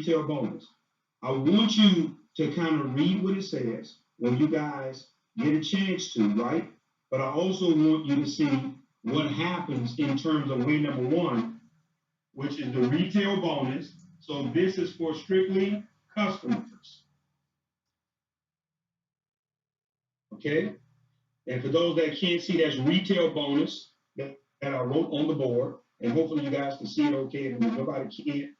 retail bonus. I want you to kind of read what it says when you guys get a chance to, right? But I also want you to see what happens in terms of way number one, which is the retail bonus. So this is for strictly customers. Okay? And for those that can't see, that's retail bonus that I wrote on the board. And hopefully you guys can see it okay. And if nobody can't,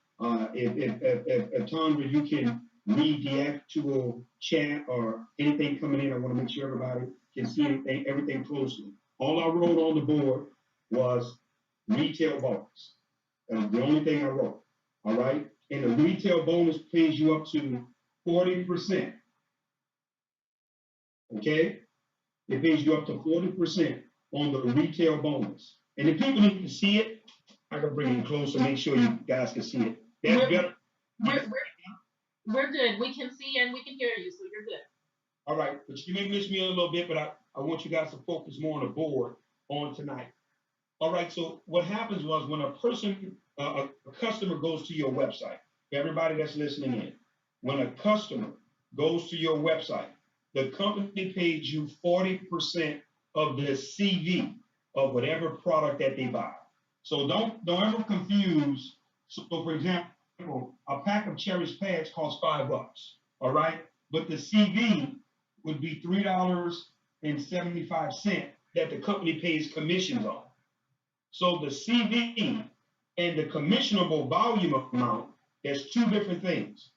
if Tondra, you can read the actual chat or anything coming in, I want to make sure everybody can see everything closely. All I wrote on the board was retail bonus. That's the only thing I wrote. All right? And the retail bonus pays you up to 40%. Okay? It pays you up to 40% on the retail bonus. And if people need to see it, I can bring it closer, make sure you guys can see it. That's better. We're good. We can see and we can hear you, so you're good. All right, but you may miss me a little bit, but I want you guys to focus more on the board on tonight. All right, so what happens was when a person, a customer goes to your website, for everybody that's listening in, when a customer goes to your website, the company pays you 40% of the CV of whatever product that they buy. So don't ever confuse. So for example, a pack of Cherish pads costs $5, all right? But the CV would be $3.75 that the company pays commissions on. So the CV and the commissionable volume amount, there's two different things.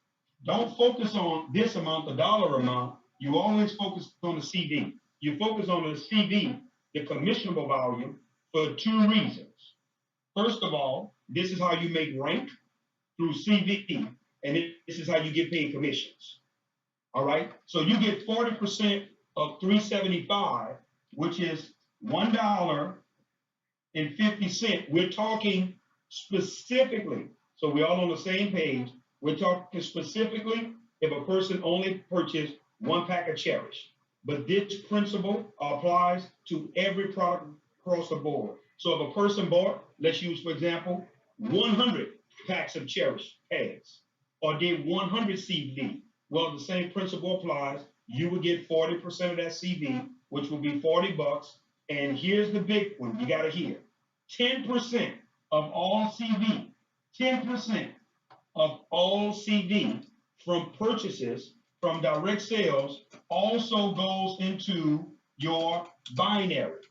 Don't focus on this amount, the dollar amount. You always focus on the CV. You focus on the CV, the commissionable volume, for two reasons. First of all, this is how you make rank through CV, and this is how you get paid commissions. All right? So you get 40% of $3.75, which is $1.50. We're talking specifically, so we're all on the same page. We're talking specifically if a person only purchased one pack of Cherish. But this principle applies to every product across the board. So if a person bought, let's use, for example, 100 packs of Cherish pads, or did 100 CV, well, the same principle applies. You would get 40% of that CV, which would be $40. And here's the big one you got to hear. 10% of all CV, 10% of all CV from purchases from direct sales also goes into your binary.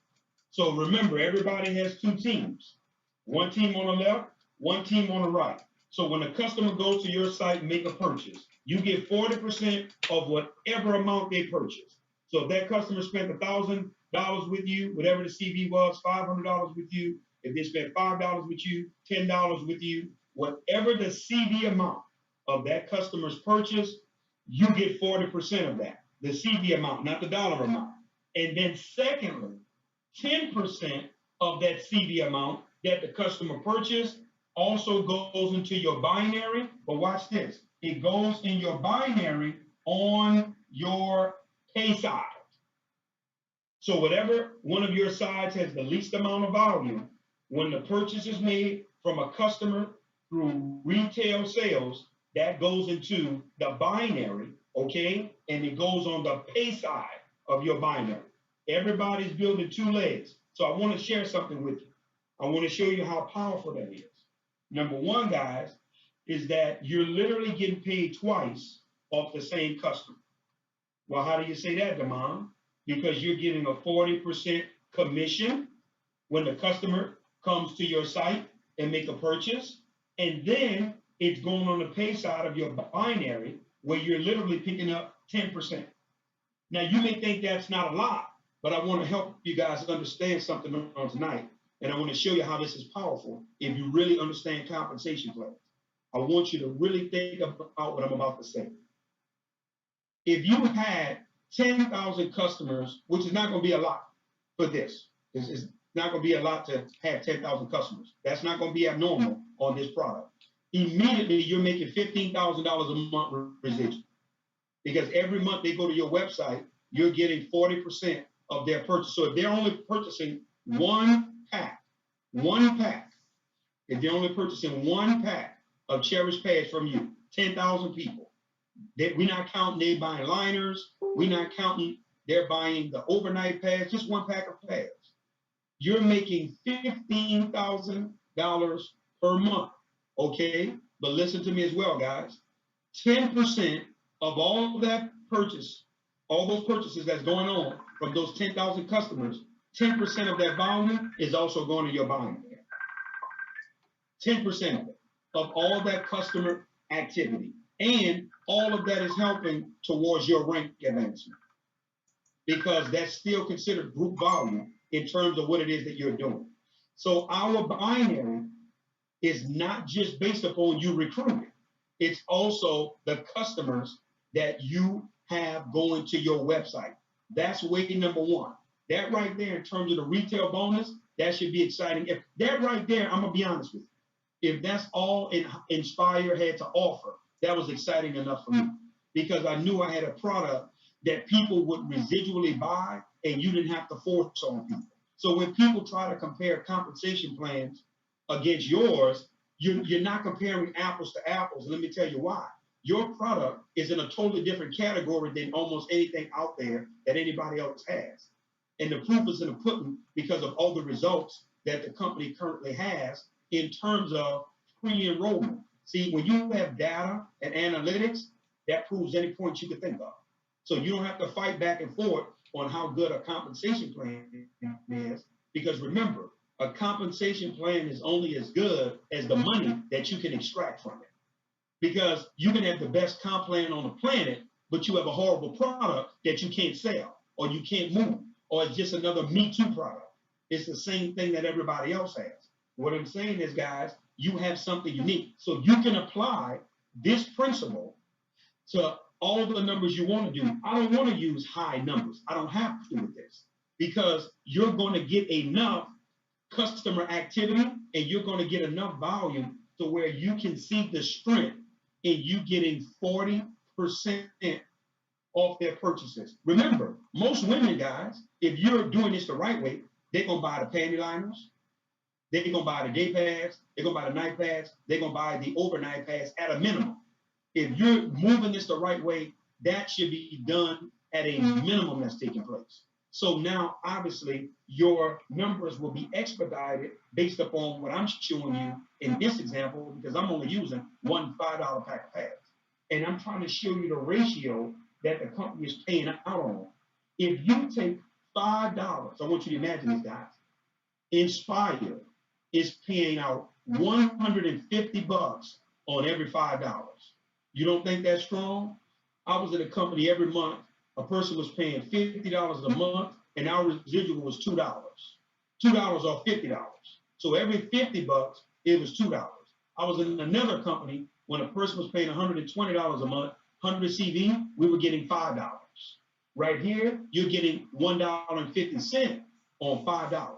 So remember, everybody has two teams. One team on the left, one team on the right. So when a customer goes to your site and make a purchase, you get 40% of whatever amount they purchase. So if that customer spent $1,000 with you, whatever the CV was, $500 with you, if they spent $5 with you, $10 with you, whatever the CV amount of that customer's purchase, you get 40% of that, the CV amount, not the dollar amount. And then secondly, 10% of that CV amount that the customer purchased also goes into your binary. But watch this. It goes in your binary on your pay side. So whatever one of your sides has the least amount of volume, when the purchase is made from a customer through retail sales, that goes into the binary, okay? And it goes on the pay side of your binary. Everybody's building two legs. So I want to share something with you. I want to show you how powerful that is. Number one, guys, is that you're literally getting paid twice off the same customer. Well, how do you say that, Damon? Because you're getting a 40% commission when the customer comes to your site and make a purchase. And then it's going on the pay side of your binary where you're literally picking up 10%. Now, you may think that's not a lot, but I want to help you guys understand something on tonight. And I want to show you how this is powerful if you really understand compensation plans. I want you to really think about what I'm about to say. If you had 10,000 customers, which is not going to be a lot for this. It's not going to be a lot to have 10,000 customers. That's not going to be abnormal on this product. Immediately, you're making $15,000 a month residual. Because every month they go to your website, you're getting 40% of their purchase. So if they're only purchasing one pack, if they're only purchasing one pack of Cherish pads from you, 10,000 people. We're not counting they buying liners. We're not counting they're buying the overnight pads, just one pack of pads. You're making $15,000 per month, okay? But listen to me as well, guys. 10% of all that purchase, all those purchases that's going on from those 10,000 customers, 10% of that volume is also going to your buying account. 10% of it, of all that customer activity. And all of that is helping towards your rank advancement because that's still considered group volume in terms of what it is that you're doing. So our binary is not just based upon you recruiting. It's also the customers that you have going to your website. That's way number one. That right there in terms of the retail bonus, that should be exciting. If that right there, I'm gonna be honest with you. If that's all Nspire had to offer, that was exciting enough for me because I knew I had a product that people would residually buy and you didn't have to force on people. So when people try to compare compensation plans against yours, you're not comparing apples to apples. Let me tell you why. Your product is in a totally different category than almost anything out there that anybody else has. And the proof is in the pudding because of all the results that the company currently has in terms of pre-enrollment. See, when you have data and analytics, that proves any point you could think of. So you don't have to fight back and forth on how good a compensation plan is, because remember, a compensation plan is only as good as the money that you can extract from it. Because you can have the best comp plan on the planet, but you have a horrible product that you can't sell, or you can't move, or it's just another Me Too product. It's the same thing that everybody else has. What I'm saying is, guys, you have something unique. So you can apply this principle to all the numbers you want to do. I don't want to use high numbers. I don't have to with this because you're going to get enough customer activity and you're going to get enough volume to where you can see the strength in you getting 40% off their purchases. Remember, most women, guys, if you're doing this the right way, they're going to buy the panty liners, they're going to buy the day pads, they're going to buy the night pads, they're going to buy the overnight pads at a minimum. If you're moving this the right way, that should be done at a minimum that's taking place. So now, obviously, your numbers will be expedited based upon what I'm showing you in this example, because I'm only using one $5 pack of pads. And I'm trying to show you the ratio that the company is paying out on. If you take $5, I want you to imagine this, guys. Nspire is paying out $150 on every $5. You don't think that's strong? I was in a company every month. A person was paying $50 a month, and our residual was $2. $2 off $50. So every $50, it was $2. I was in another company when a person was paying $120 a month, 100 CV, we were getting $5. Right here, you're getting $1.50 on $5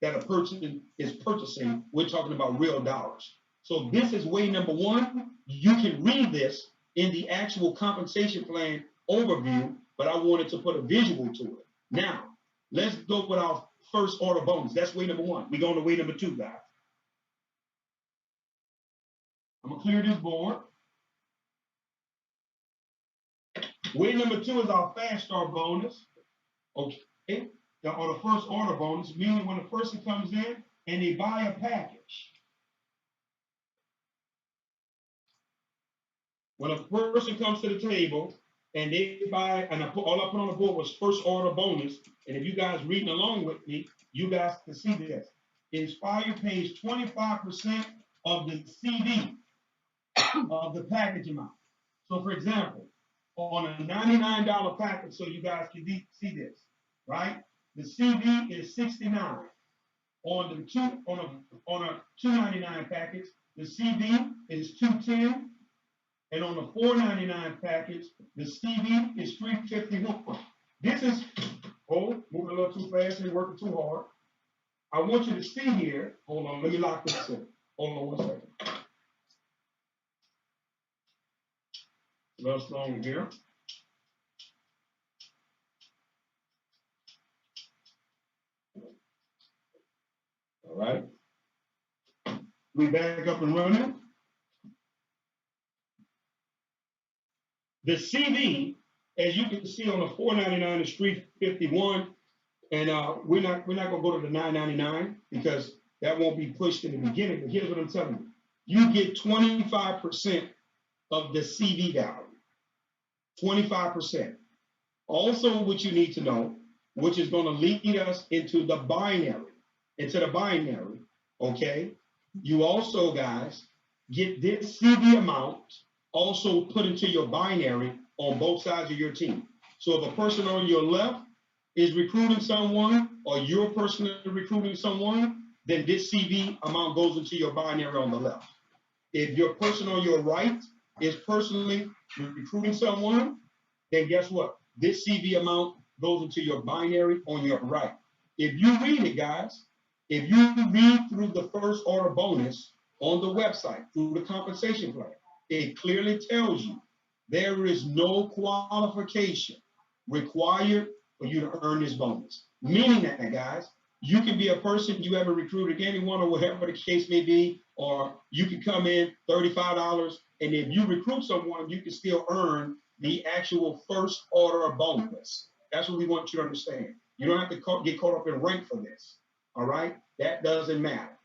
that a person is purchasing. We're talking about real dollars. So this is way number one. You can read this in the actual compensation plan overview, but I wanted to put a visual to it. Now, let's go with our first order bonus. That's way number one. We're going to way number two, guys. I'm going to clear this board. Way number two is our fast start bonus. Okay. Or the first order bonus, meaning when a person comes in and they buy a package. When a person comes to the table and they buy, and all I put on the board was first order bonus. And if you guys reading along with me, you guys can see this. Nspire pays 25% of the CD of the package amount. So for example, on a $99 package, so you guys can see this, right? The CD is $69. On a $299 package, the CD is $210. And on the $4.99 package, the CD is $351. This is, moving a little too fast and working too hard. I want you to see here. Hold on, let me lock this in. Hold on 1 second. A little stronger here. All right. We back up and running. The CV, as you can see on the $4.99 is $3.51, and we're not gonna go to the $9.99 because that won't be pushed in the beginning. But here's what I'm telling you: you get 25% of the CV value. 25%. Also, what you need to know, which is going to lead us into the binary, okay? You also, guys, get this CV amount also put into your binary on both sides of your team. So if a person on your left is recruiting someone, or you're personally recruiting someone, then this CV amount goes into your binary on the left. If your person on your right is personally recruiting someone, then guess what? This CV amount goes into your binary on your right. If you read it, guys, if you read through the first order bonus on the website, through the compensation plan, it clearly tells you there is no qualification required for you to earn this bonus. Meaning that, guys, you can be a person you ever recruited anyone or whatever the case may be, or you can come in $35, and if you recruit someone, you can still earn the actual first order bonus. That's what we want you to understand. You don't have to get caught up in rank for this. All right? That doesn't matter.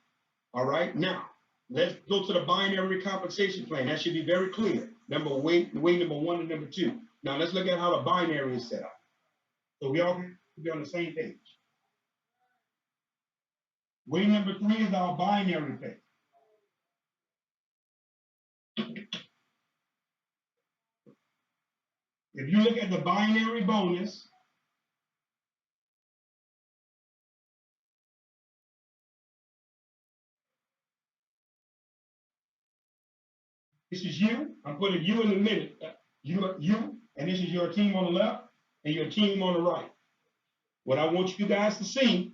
All right? Now, let's go to the binary compensation plan. That should be very clear. Way number 1 and number 2. Now, let's look at how the binary is set up, so we all can be on the same page. Way number 3 is our binary pay. If you look at the binary bonus, this is you. I'm putting you in the middle. You, and this is your team on the left and your team on the right. What I want you guys to see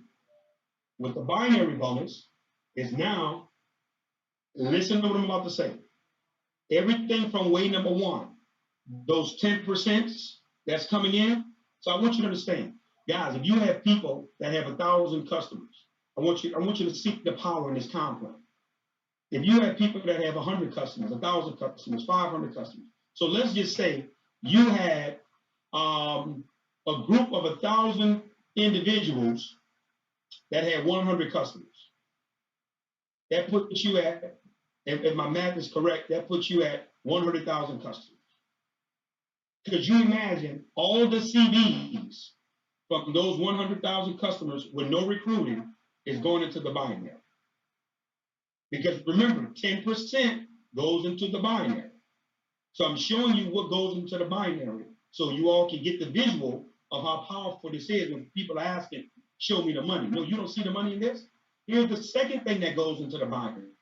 with the binary bonus is now, listen to what I'm about to say. Everything from way number 1, those 10% that's coming in. So I want you to understand, guys, if you have people that have 1,000 customers, I want you to seek the power in this comp plan. If you have people that have 100 customers, 1,000 customers, 500 customers, so let's just say you had a group of 1,000 individuals that had 100 customers. That puts you at, if my math is correct, that puts you at 100,000 customers. Could you imagine all the CVs from those 100,000 customers with no recruiting is going into the binary? Because remember, 10% goes into the binary. So I'm showing you what goes into the binary so you all can get the visual of how powerful this is when people are asking, show me the money. No, you don't see the money in this? Here's the second thing that goes into the binary.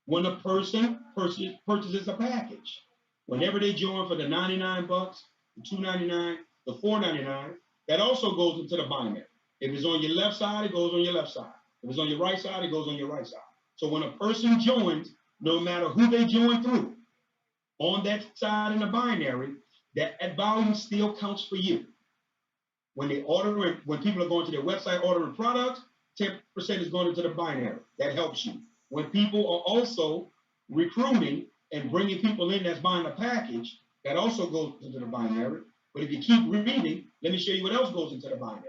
When a person purchases a package, whenever they join for the $99, the $2.99, the $4.99, that also goes into the binary. If it's on your left side, it goes on your left side. If it's on your right side, it goes on your right side. So when a person joins, no matter who they join through, on that side in the binary, that volume still counts for you. When people are going to their website ordering products, 10% is going into the binary. That helps you. When people are also recruiting and bringing people in that's buying a package, that also goes into the binary. But if you keep reading, let me show you what else goes into the binary.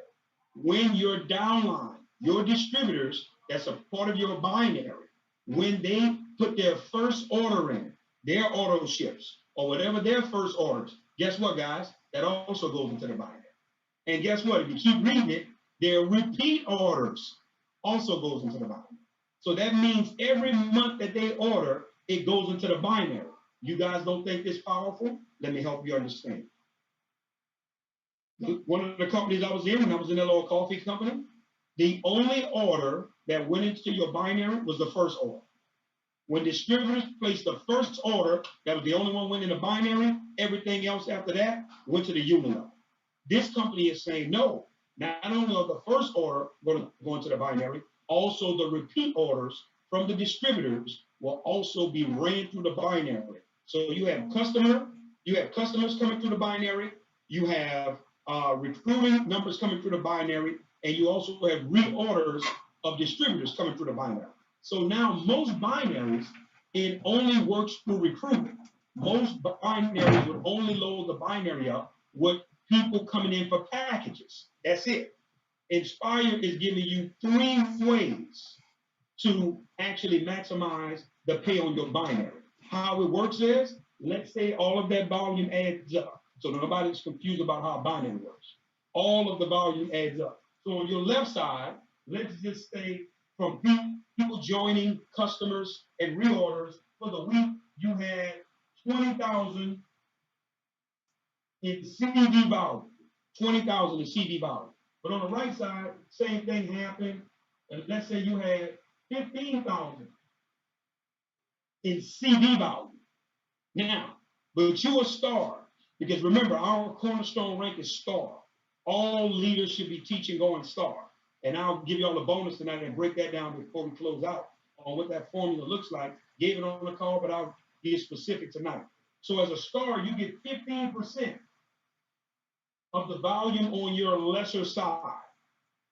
When your downline, your distributors, that's a part of your binary, when they put their first order in, their auto ships, or whatever their first orders, guess what, guys? That also goes into the binary. And guess what? If you keep reading it, their repeat orders also goes into the binary. So that means every month that they order, it goes into the binary. You guys don't think this powerful? Let me help you understand. One of the companies I was in, when I was in a little coffee company, the only order that went into your binary was the first order. When distributors placed the first order, that was the only one went in the binary. Everything else after that went to the unit level. This company is saying no. Not only are the first order going to go into the binary, also the repeat orders from the distributors will also be ran through the binary. So you have customers coming through the binary. You have recruiting numbers coming through the binary, and you also have reorders of distributors coming through the binary. So now most binaries, it only works through recruiting. most binaries would only load the binary up with people coming in for packages. That's it. Nspire is giving you 3 ways to actually maximize the pay on your binary. How it works is, let's say all of that volume adds up. So nobody's confused about how binary works. All of the volume adds up. So on your left side, let's just say from people joining, customers, and reorders for the week, you had 20,000 in CD volume. 20,000 in CD volume. But on the right side, same thing happened. And let's say you had 15,000 in CD volume. Now, but you're a star, because remember, our cornerstone rank is star. All leaders should be teaching going star. And I'll give you all a bonus tonight and break that down before we close out on what that formula looks like. Gave it on the call, but I'll be specific tonight. So as a star, you get 15% of the volume on your lesser side,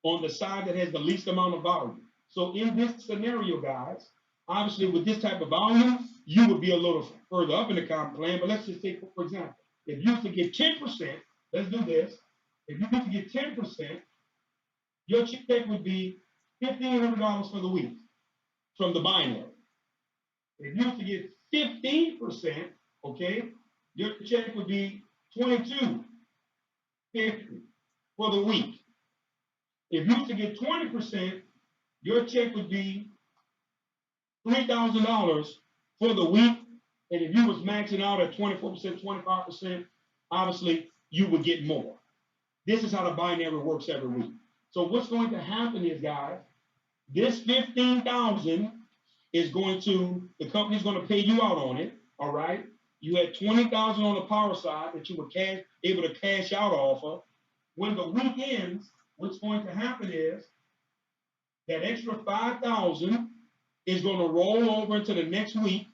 on the side that has the least amount of volume. So in this scenario, guys, obviously with this type of volume, you would be a little further up in the comp plan, but let's just take, for example, if you used to get 10%, let's do this. If you used to get 10%, your check would be $1,500 for the week from the binary. If you used to get 15%, okay, your check would be $22.50 for the week. If you used to get 20%, your check would be $3,000 for the week. And if you was maxing out at 24%, 25%, obviously you would get more. This is how the binary works every week. So what's going to happen is, guys, this 15,000 is going to, the company's going to pay you out on it, all right? You had 20,000 on the power side that you were able to cash out off of. When the week ends, what's going to happen is that extra 5,000 is going to roll over into the next week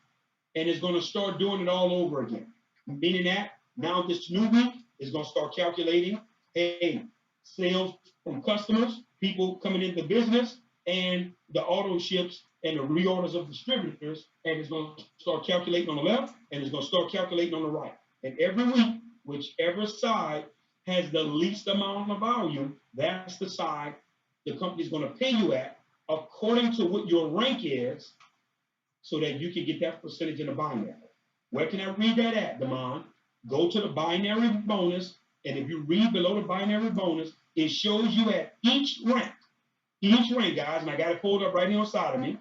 and is going to start doing it all over again. Meaning that now this new week is going to start calculating, hey, sales from customers, people coming into business, and the auto ships and the reorders of distributors, and it's going to start calculating on the left, and it's going to start calculating on the right. And every week, whichever side has the least amount of volume, that's the side the company's going to pay you at according to what your rank is, so that you can get that percentage in the binary. Where can I read that at, Damon? Go to the binary bonus, and if you read below the binary bonus, it shows you at each rank, guys, and I got it pulled up right here on side of me,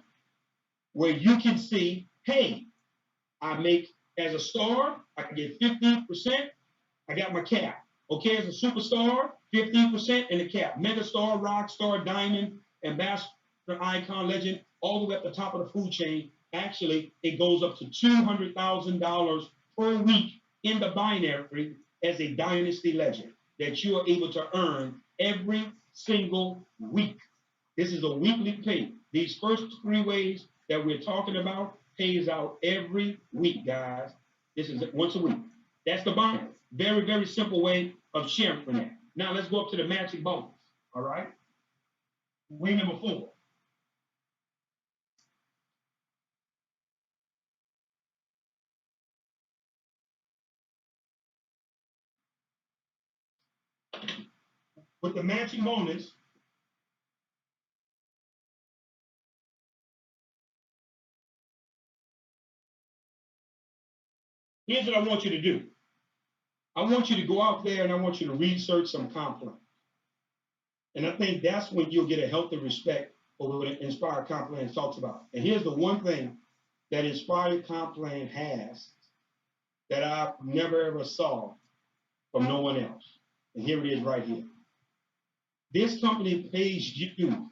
where you can see, hey, I make, as a star, I can get 15%, I got my cap. Okay, as a superstar, 15% in the cap. Megastar, rock star, diamond, ambassador, icon, legend, all the way up the top of the food chain. Actually, it goes up to $200,000 per week in the binary as a dynasty legend that you are able to earn every single week. This is a weekly pay. These first 3 ways that we're talking about pays out every week, guys. This is once a week. That's the binary. Very, very simple way of sharing that. Now let's go up to the matching bonus. All right. Way number 4. With the matching bonus, here's what I want you to do. I want you to go out there and I want you to research some comp plan. And I think that's when you'll get a healthy respect for what Inspired Comp Plan talks about. And here's the one thing that Inspired Comp Plan has that I never ever saw from no one else. And here it is right here. This company pays you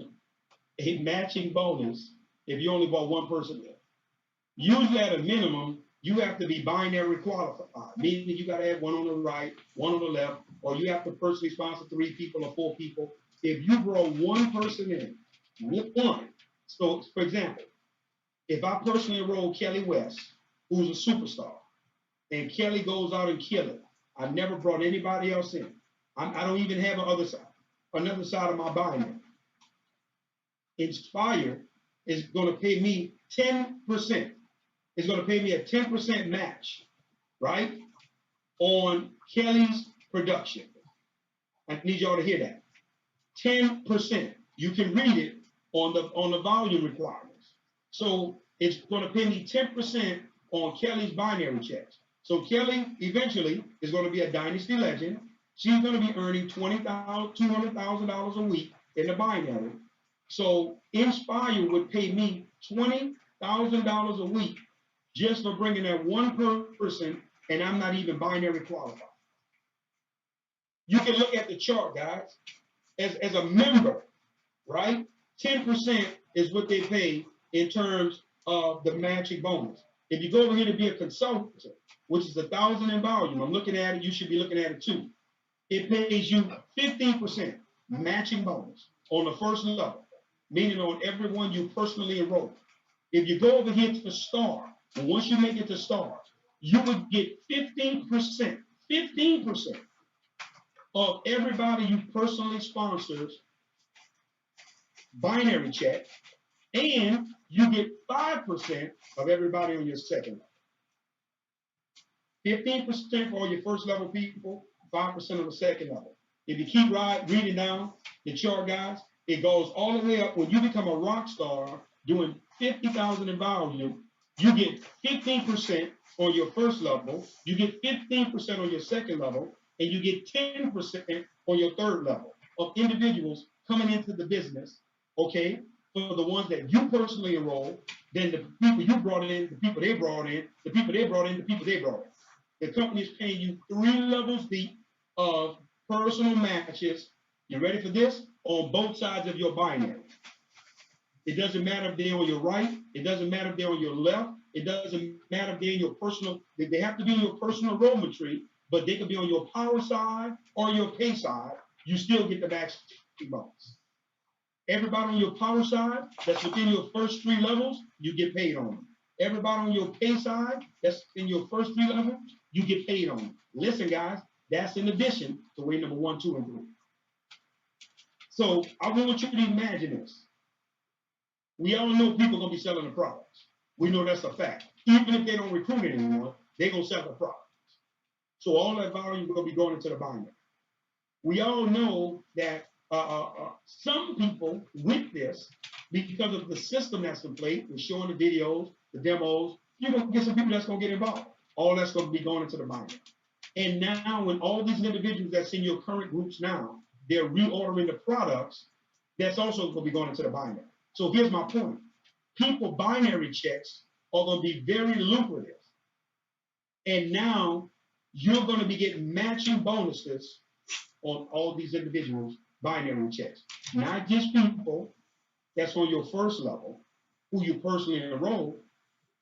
a matching bonus if you only bought one person there. Usually at a minimum, you have to be binary qualified, meaning you got to have one on the right, one on the left, or you have to personally sponsor 3 people or 4 people. If you grow one person in, one. So, for example, if I personally enroll Kelly West, who's a superstar, and Kelly goes out and kills it, I've never brought anybody else in. I don't even have another side of my binary. Inspire is going to pay me 10%. It's going to pay me a 10% match right, on Kelly's production. I need y'all to hear that. 10%. You can read it on the volume requirements. So it's going to pay me 10% on Kelly's binary checks. So Kelly eventually is going to be a dynasty legend. She's going to be earning $200,000 a week in the binary. So Nspire would pay me $20,000 a week just for bringing that one person, and I'm not even binary qualified. You can look at the chart, guys. As a member, right? 10% is what they pay in terms of the matching bonus. If you go over here to be a consultant, which is $1,000 in volume, I'm looking at it, you should be looking at it too. It pays you 15% matching bonus on the first level, meaning on everyone you personally enroll. If you go over here to Star, and once you make it to Star, you would get 15% of everybody you personally sponsors binary check, and you get 5% of everybody on your second level. 15% for all your first level people, 5% on the second level. If you keep reading down the chart, guys, it goes all the way up. When you become a rock star doing 50,000 in volume, you get 15% on your first level, you get 15% on your second level, and you get 10% on your third level of individuals coming into the business, okay, for the ones that you personally enroll, then the people you brought in, the people they brought in, the people they brought in, the people they brought in. The company is paying you 3 levels deep of personal matches. You ready for this? On both sides of your binary. It doesn't matter if they're on your right. It doesn't matter if they're on your left. It doesn't matter if they're in your personal, they have to be in your personal enrollment tree, but they could be on your power side or your pay side. You still get the matching bonus. Everybody on your power side that's within your first 3 levels, you get paid on them. Everybody on your pay side that's in your first 3 levels, you get paid on them. Listen, guys, that's in addition to way number 1, 2, and 3. So I want you to imagine this. We all know people are going to be selling the products. We know that's a fact. Even if they don't recruit anyone, they're going to sell the products. So all that volume is going to be going into the binary. We all know that some people with this, because of the system that's in place, we're showing the videos, the demos, you're going to get some people that's going to get involved. All that's going to be going into the binary. And now when all these individuals that's in your current groups now, they're reordering the products, that's also going to be going into the binary. So here's my point. People binary checks are going to be very lucrative. And now you're going to be getting matching bonuses on all these individuals' binary checks. Not just people that's on your first level, who you personally enroll.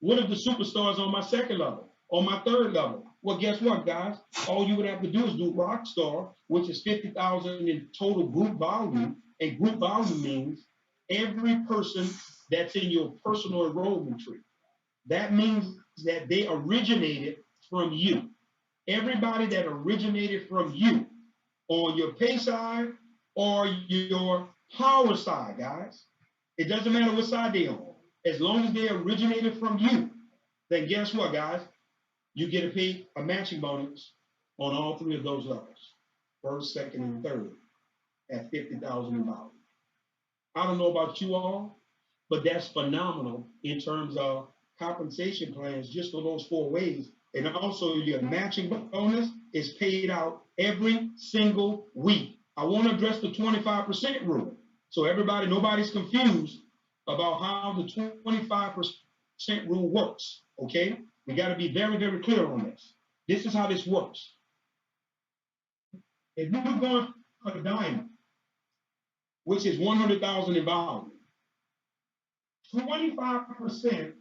What if the superstars on my second level, on my third level? Well, guess what, guys? All you would have to do is do Rockstar, which is 50,000 in total group volume. And group volume means every person that's in your personal enrollment tree. That means that they originated from you. Everybody that originated from you on your pay side or your power side, guys. It doesn't matter what side they're on. As long as they originated from you, then guess what, guys? You get to pay a matching bonus on all 3 of those levels. First, second, and third at 50,000 in volume. I don't know about you all, but that's phenomenal in terms of compensation plans just for those 4 ways. And also your matching bonus is paid out every single week. I want to address the 25% rule. So everybody, nobody's confused about how the 25% rule works, okay? We got to be very, very clear on this. This is how this works. If you're going for a diamond, which is 100,000 in volume, 25%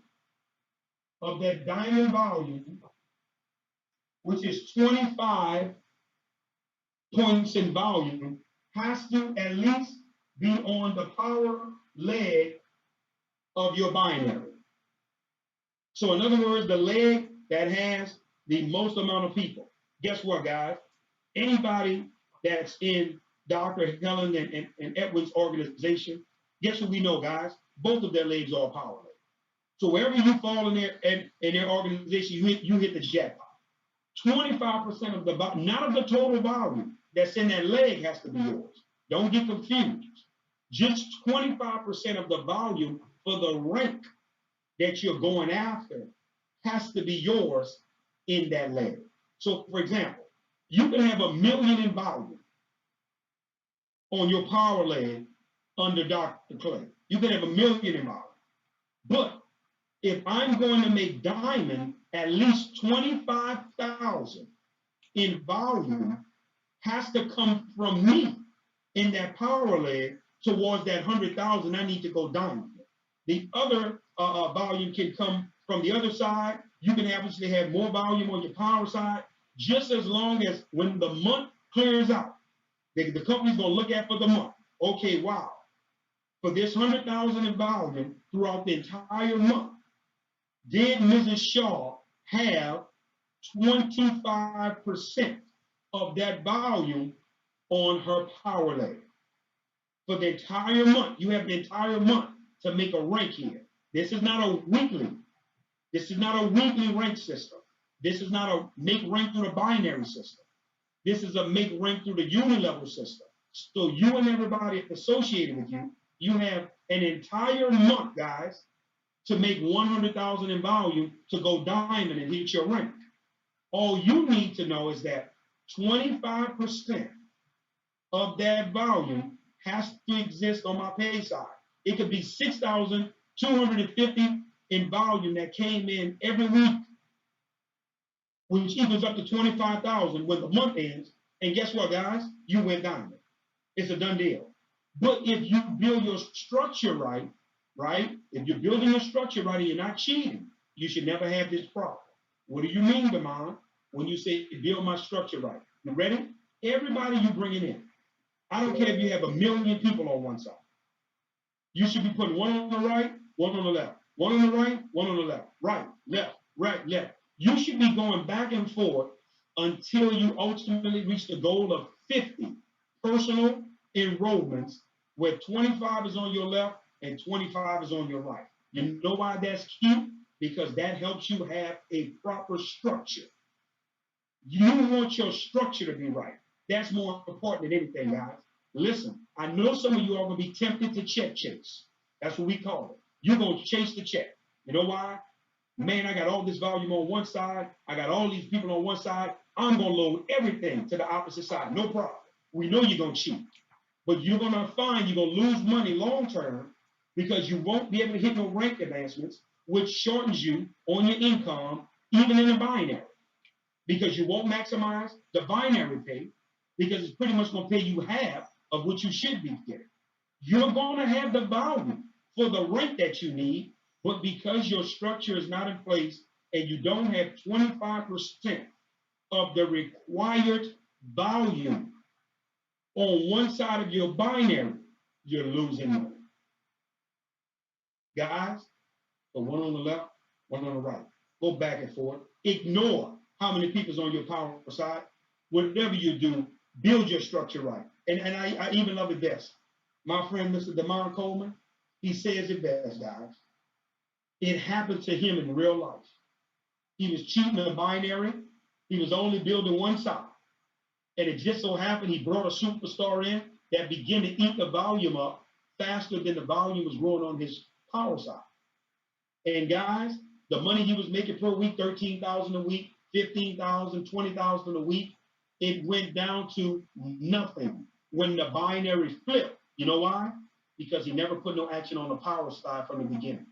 of that diamond volume, which is 25 points in volume, has to at least be on the power leg of your binary. So in other words, the leg that has the most amount of people. Guess what, guys? Anybody that's in Dr. Helen and Edwin's organization, guess what we know, guys? Both of their legs are power legs. So wherever you fall in their organization, you hit the jackpot. 25% of the, not of the total volume that's in that leg has to be yours. Don't get confused. Just 25% of the volume for the rank that you're going after has to be yours in that leg. So, for example, you can have 1 million in volume on your power leg under Dr. Clay. You can have 1 million in volume. But if I'm going to make diamond, at least 25,000 in volume has to come from me in that power leg towards that 100,000 I need to go diamond. The other volume can come from the other side. You can obviously have more volume on your power side, just as long as when the month clears out, the company's going to look at for the month. Okay, wow. For this 100,000 in volume throughout the entire month, did Mrs. Shaw have 25% of that volume on her power leg? For the entire month, you have the entire month to make a rank here. This is not a weekly. This is not a weekly rank system. This is not a make rank through the binary system. This is a make rank through the unilevel system. So you and everybody associated with you, you have an entire month, guys, to make 100,000 in volume to go diamond and hit your rank. All you need to know is that 25% of that volume has to exist on my pay side. It could be 6,250 in volume that came in every week, which equals up to 25,000 when the month ends. And guess what, guys? You went diamond. It's a done deal. But if you build your structure right, if you're building your structure right and you're not cheating, you should never have this problem. What do you mean, Damon, when you say build my structure right? You ready? Everybody you bringing in. I don't care if you have 1 million people on one side. You should be putting one on the right, one on the left. One on the right, one on the left. Right, left, right, left. You should be going back and forth until you ultimately reach the goal of 50 personal enrollments where 25 is on your left and 25 is on your right. You know why that's key? Because that helps you have a proper structure. You want your structure to be right. That's more important than anything, guys. Listen, I know some of you are going to be tempted to check chase. That's what we call it. You're going to chase the check. You know why? Man, I got all this volume on one side. I got all these people on one side. I'm going to load everything to the opposite side. No problem. We know you're going to cheat. But you're going to find you're going to lose money long term because you won't be able to hit no rank advancements, which shortens you on your income, even in the binary. Because you won't maximize the binary pay because it's pretty much going to pay you half of what you should be getting. You're going to have the volume for the rank that you need, but because your structure is not in place and you don't have 25% of the required volume on one side of your binary, you're losing money. Guys, the one on the left, one on the right. Go back and forth. Ignore how many people's on your power side. Whatever you do, build your structure right. And I even love it best. My friend, Mr. Damon Coleman, he says it best, guys. It happened to him in real life. He was cheating a binary. He was only building one side. And it just so happened he brought a superstar in that began to eat the volume up faster than the volume was growing on his power side. And guys, the money he was making per week, 13,000 a week, 15,000, 20,000 a week, it went down to nothing when the binary flipped. You know why? Because he never put no action on the power side from the beginning.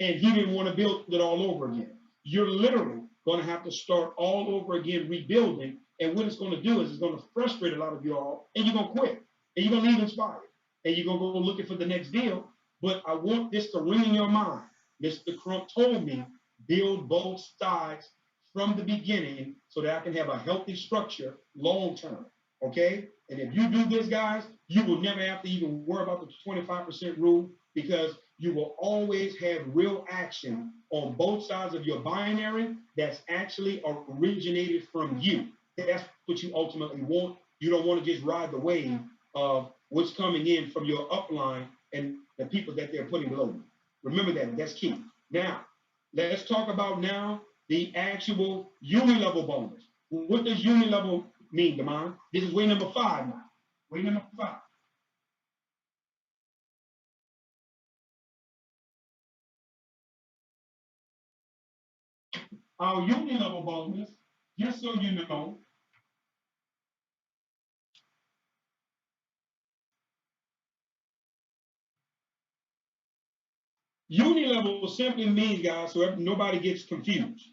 And he didn't want to build it all over again. You're literally going to have to start all over again rebuilding. And what it's going to do is it's going to frustrate a lot of you all, and you're going to quit. And you're going to leave Nspire. And you're going to go looking for the next deal. But I want this to ring in your mind. Mr. Crump told me, build both sides from the beginning so that I can have a healthy structure long term. Okay? And if you do this, guys, you will never have to even worry about the 25% rule because you will always have real action on both sides of your binary that's actually originated from you. That's what you ultimately want. You don't want to just ride the wave of what's coming in from your upline and the people that they're putting below you. Remember that. That's key. Now, let's talk about now the actual uni-level bonus. What does uni-level mean, Damon? This is way number 5 now. Way number 5. Our uni-level bonus, just so you know, uni-level simply means, guys, so nobody gets confused.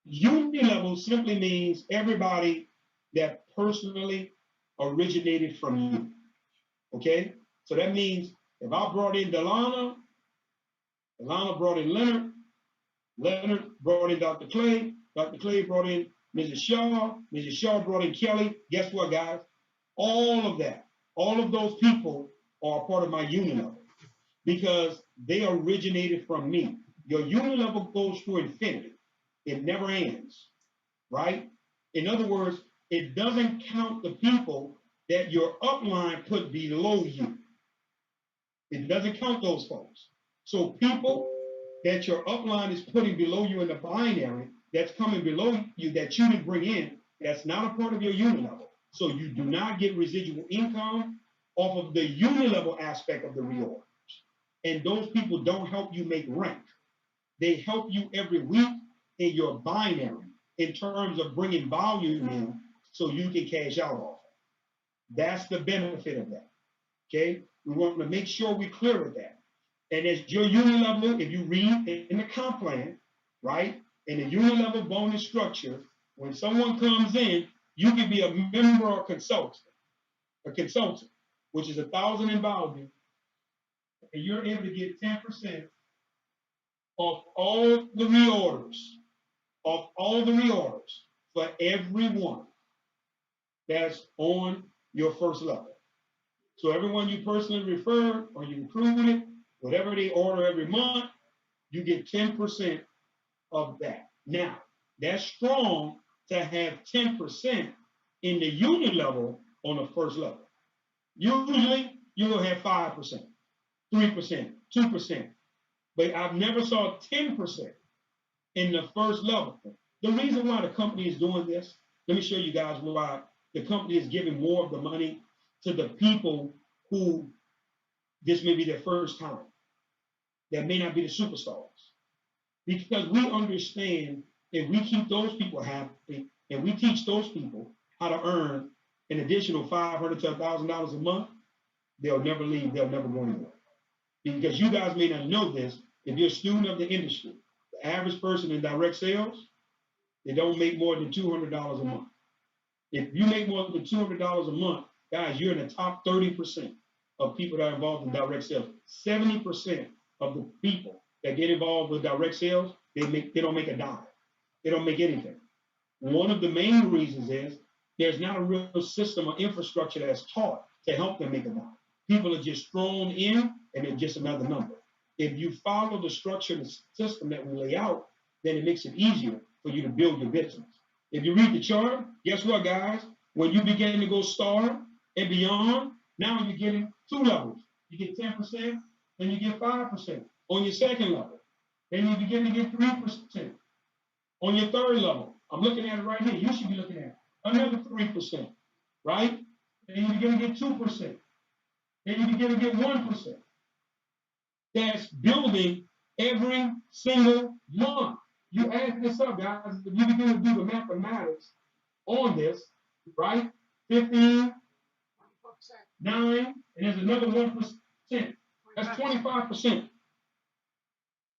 Uni-level simply means everybody that personally originated from you. Okay? So that means if I brought in Delana brought in Leonard brought in Dr. Clay brought in Mrs. Shaw brought in Kelly. Guess what, guys? All of that, all of those people are part of my uni-level because they originated from me. Your uni-level goes through infinity. It never ends, right? In other words, it doesn't count the people that your upline put below you. It doesn't count those folks. So people that your upline is putting below you in the binary, that's coming below you that you didn't bring in, that's not a part of your uni-level. So you do not get residual income off of the uni-level aspect of the reorders. And those people don't help you make rank. They help you every week in your binary in terms of bringing volume in so you can cash out off it. That's the benefit of that. Okay? We want to make sure we're clear with that. And as your uni-level, if you read in the comp plan, right, in the uni-level bonus structure, when someone comes in, you can be a member or consultant, which is 1,000 in volume, and you're able to get 10% of all the reorders, for everyone that's on your first level. So everyone you personally refer or you recruited, whatever they order every month, you get 10% of that. Now, that's strong to have 10% in the unit level on the first level. Usually, you'll have 5%, 3%, 2%, but I've never saw 10% in the first level. The reason why the company is doing this, let me show you guys why the company is giving more of the money to the people who this may be their first time, that may not be the superstars. Because we understand if we keep those people happy and we teach those people how to earn an additional $500 to $1,000 a month, they'll never leave, they'll never go anywhere. Because you guys may not know this, if you're a student of the industry, the average person in direct sales, they don't make more than $200 a month. If you make more than $200 a month, guys, you're in the top 30% of people that are involved in direct sales. 70% of the people that get involved with direct sales, they don't make a dime. They don't make anything. One of the main reasons is there's not a real system or infrastructure that's taught to help them make a dime. People are just thrown in and they're just another number. If you follow the structure and the system that we lay out, then it makes it easier for you to build your business. If you read the chart, guess what, guys? When you begin to go star and beyond, now you're getting 2 levels. You get 10%, then you get 5% on your second level. Then you begin to get 3% on your third level. I'm looking at it right here. You should be looking at it. Another 3%, right? Then you begin to get 2%. Then you begin to get 1%. That's building every single month. You add this up, guys. If you begin to do the mathematics on this, right? 15, 9, and there's another 1%. That's 25%.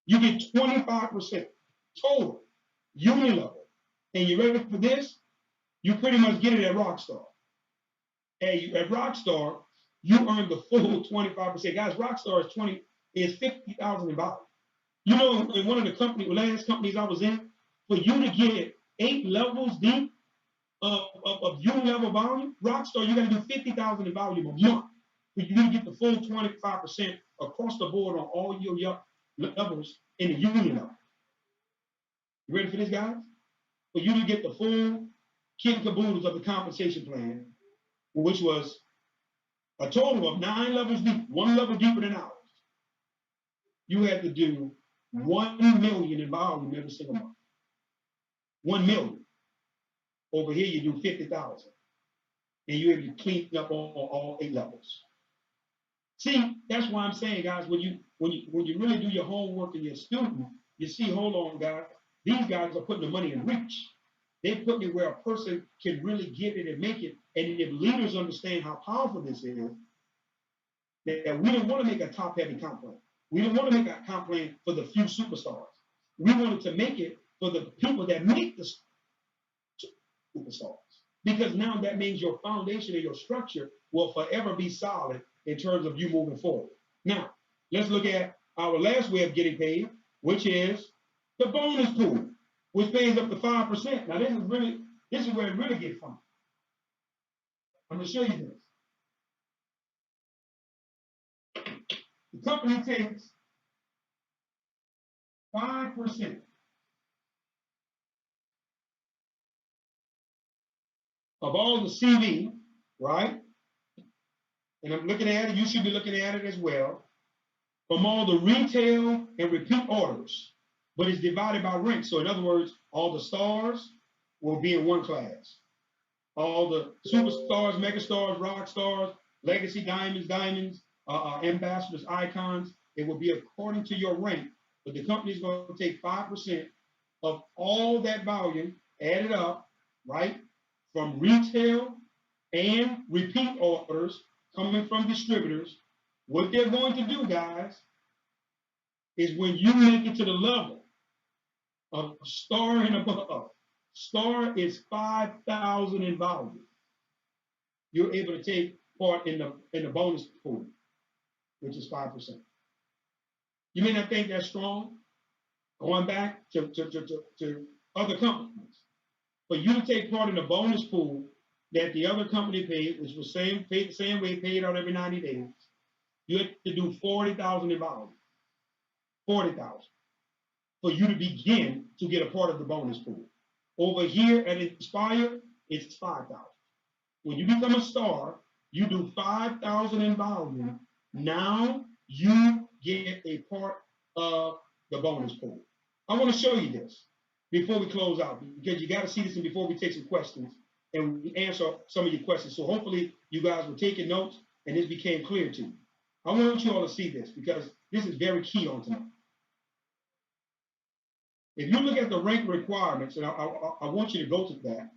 You get 25% total, unit level. And you ready for this? You pretty much get it at Rockstar. Hey, at Rockstar, you earn the full 25%. Guys, Rockstar is 50,000 in value. You know, in one of the last companies I was in, for you to get 8 levels deep of unit level volume, Rockstar, you got to do 50,000 in volume a month. For you to get the full 25% across the board on all your levels in the unit level. You ready for this, guys? For you to get the full kit and caboodles of the compensation plan, which was a total of 9 levels deep, 1 level deeper than ours, you had to do 1 million in volume every single month. 1 million. Over here, you do 50,000. And you're able to clean up on all 8 levels. See, that's why I'm saying, guys, when you really do your homework and you're a student, you see, hold on, guys, these guys are putting the money in reach. They're putting it where a person can really get it and make it. And if leaders understand how powerful this is, that we don't want to make a top-heavy comp plan. We don't want to make a comp plan for the few superstars. We wanted to make it for the people that make the superstars. Because now that means your foundation and your structure will forever be solid in terms of you moving forward. Now, let's look at our last way of getting paid, which is the bonus pool, which pays up to 5%. Now, this is where it really gets fun. I'm going to show you this. The company takes 5% of all the CV, right? And I'm looking at it, you should be looking at it as well, from all the retail and repeat orders, but it's divided by rank. So in other words, all the stars will be in one class. All the superstars, megastars, rock stars, legacy diamonds, ambassadors, icons, it will be according to your rank, but the company is going to take 5% of all that volume, add it up, right, from retail and repeat orders coming from distributors. What they're going to do, guys, is when you make it to the level of star and above, star is 5,000 in volume. You're able to take part in the bonus pool, which is 5%. You may not think that's strong. Going back to other companies, for you to take part in the bonus pool that the other company paid, which was paid the same way, paid out every 90 days, you have to do 40,000 in volume. 40,000 for you to begin to get a part of the bonus pool. Over here at Nspire, it's 5,000. When you become a star, you do 5,000 in volume. Now you get a part of the bonus pool. I want to show you this before we close out, because you got to see this and before we take some questions and we answer some of your questions. So hopefully you guys were taking notes and this became clear to you. I want you all to see this because this is very key on tonight. If you look at the rank requirements, and I want you to go to that.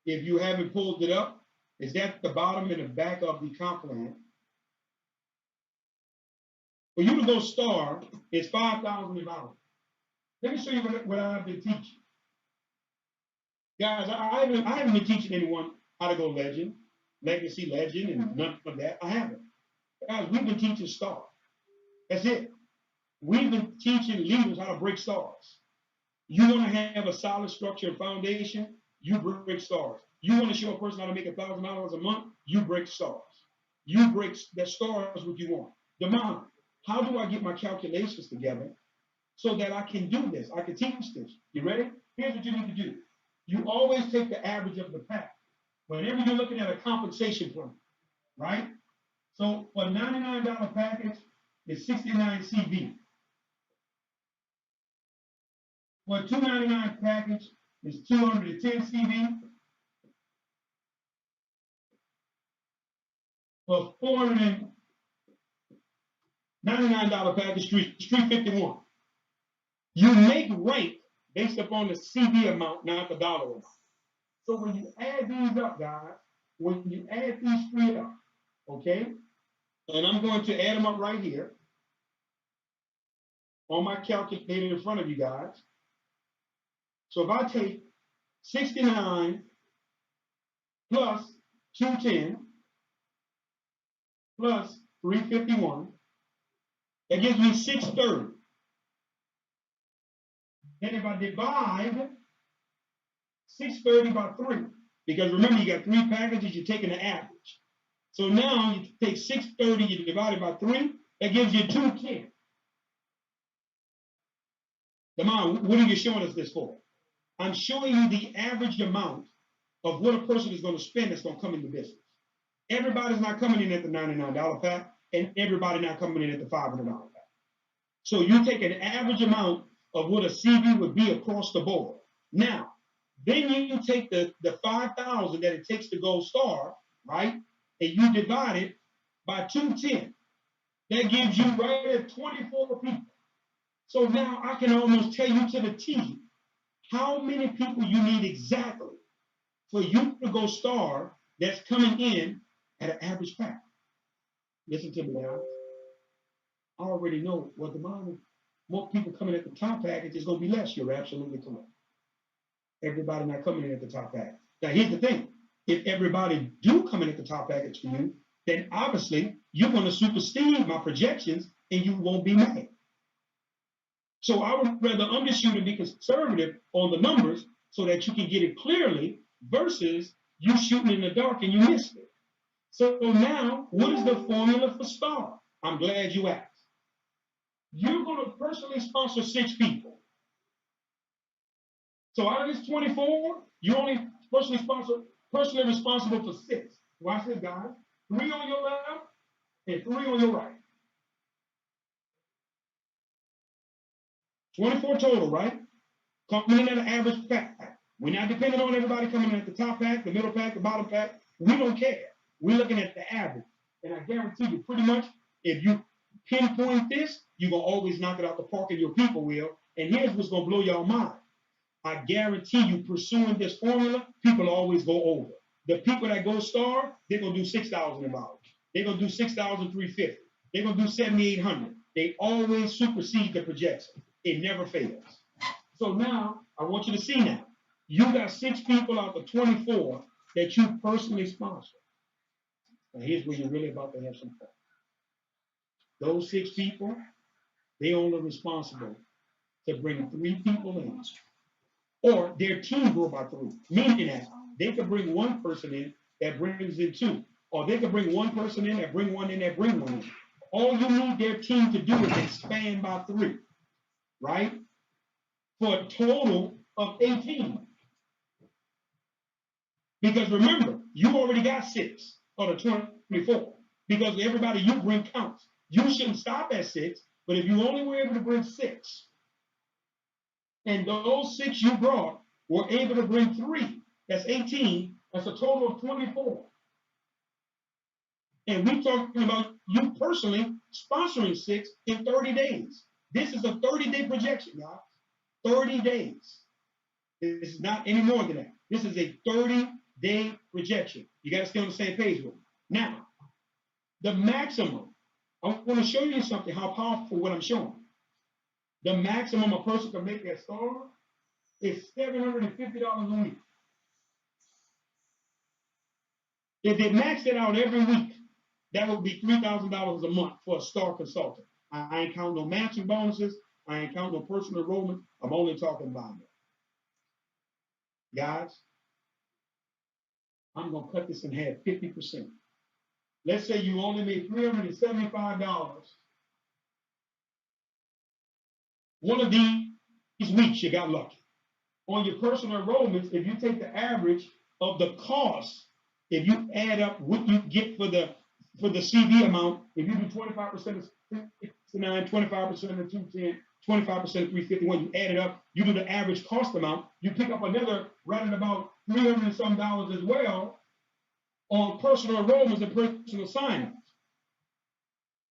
If you haven't pulled it up, it's at the bottom and the back of the comp plan. For you to go star, it's 5,000 in volume. Let me show you what I've been teaching. Guys, I haven't been teaching anyone how to go legend, legacy legend, and none of that. I haven't. Guys, we've been teaching star. That's it. We've been teaching leaders how to break stars. You want to have a solid structure and foundation, you break stars. You want to show a person how to make $1,000 a month, you break stars. You break that stars what you want. Demand, how do I get my calculations together so that I can do this? I can teach this. You ready? Here's what you need to do. You always take the average of the pack. Whenever you're looking at a compensation plan, right? So for a $99 package, it's 69 CV. For a $299 package, it's 210 CV. For $499 package, 351. You make rank based upon the CV amount, not the dollar amount. So when you add these up, guys, when you add these three up, okay, and I'm going to add them up right here on my calculator in front of you guys. So if I take 69 plus 210 plus 351, that gives me 630. Then if I divide 630 by 3, because remember you got 3 packages, you're taking the average. So now you take 630, you divide it by 3, that gives you 210. Damon, what are you showing us this for? I'm showing you the average amount of what a person is going to spend that's going to come into business. Everybody's not coming in at the $99 pack, and everybody not coming in at the $500 pack. So you take an average amount of what a CV would be across the board. Now, Then you take the 5,000 that it takes to go star, right? And you divide it by 210. That gives you right at 24 people. So now I can almost tell you to the T how many people you need exactly for you to go star that's coming in at an average pack. Listen to me now. I already know what the model. More people coming at the top package is going to be less. You're absolutely correct. Everybody not coming in at the top package. Now here's the thing. If everybody do come in at the top package for you, then obviously you're going to supersede my projections and you won't be mad. So I would rather undershoot and be conservative on the numbers so that you can get it clearly versus you shooting in the dark and you missed it. So now, what is the formula for star? I'm glad you asked. You're going to personally sponsor 6 people. So out of this 24, you only personally responsible for 6. Watch this, guys. 3 on your left and 3 on your right. 24 total, right? Coming in at an average pack. We're not depending on everybody coming in at the top pack, the middle pack, the bottom pack. We don't care. We're looking at the average. And I guarantee you, pretty much, if you pinpoint this, you're going to always knock it out the park and your people will. And here's what's going to blow your mind. I guarantee you, pursuing this formula, people always go over. The people that go star, they're going to do $6,000. They're going to do $6,350. They're going to do $7,800. They always supersede the projection. It never fails. So now, I want you to see now. You got 6 people out of 24 that you personally sponsor. Now here's where you're really about to have some fun. Those 6 people, they only responsible to bring 3 people in. Or their team grow by 3. Meaning that they could bring 1 person in that brings in 2. Or they could bring 1 person in that bring 1 in that bring 1 in. All you need their team to do is expand by 3. Right? For a total of 18. Because remember, you already got 6 out of 24. Because everybody you bring counts. You shouldn't stop at 6, but if you only were able to bring 6, and those 6 you brought were able to bring 3, that's 18, that's a total of 24. And we're talking about you personally sponsoring 6 in 30 days. This is a 30-day projection, y'all. 30 days. This is not any more than that. This is a 30-day projection. You got to stay on the same page with me. Now, the maximum, I want to show you something, how powerful what I'm showing. The maximum a person can make that star is $750 a week. If they maxed it out every week, that would be $3,000 a month for a star consultant. I ain't counting no matching bonuses. I ain't counting no personal enrollment. I'm only talking binary. Guys, I'm going to cut this in half, 50%. Let's say you only made $375. One of these weeks, you got lucky. On your personal enrollments, if you take the average of the cost, if you add up what you get for the CV amount, if you do 25% of 69, 25% of 210, 25% of 351, you add it up, you do the average cost amount, you pick up another right at about $300 and some as well on personal enrollments and personal sign-ups.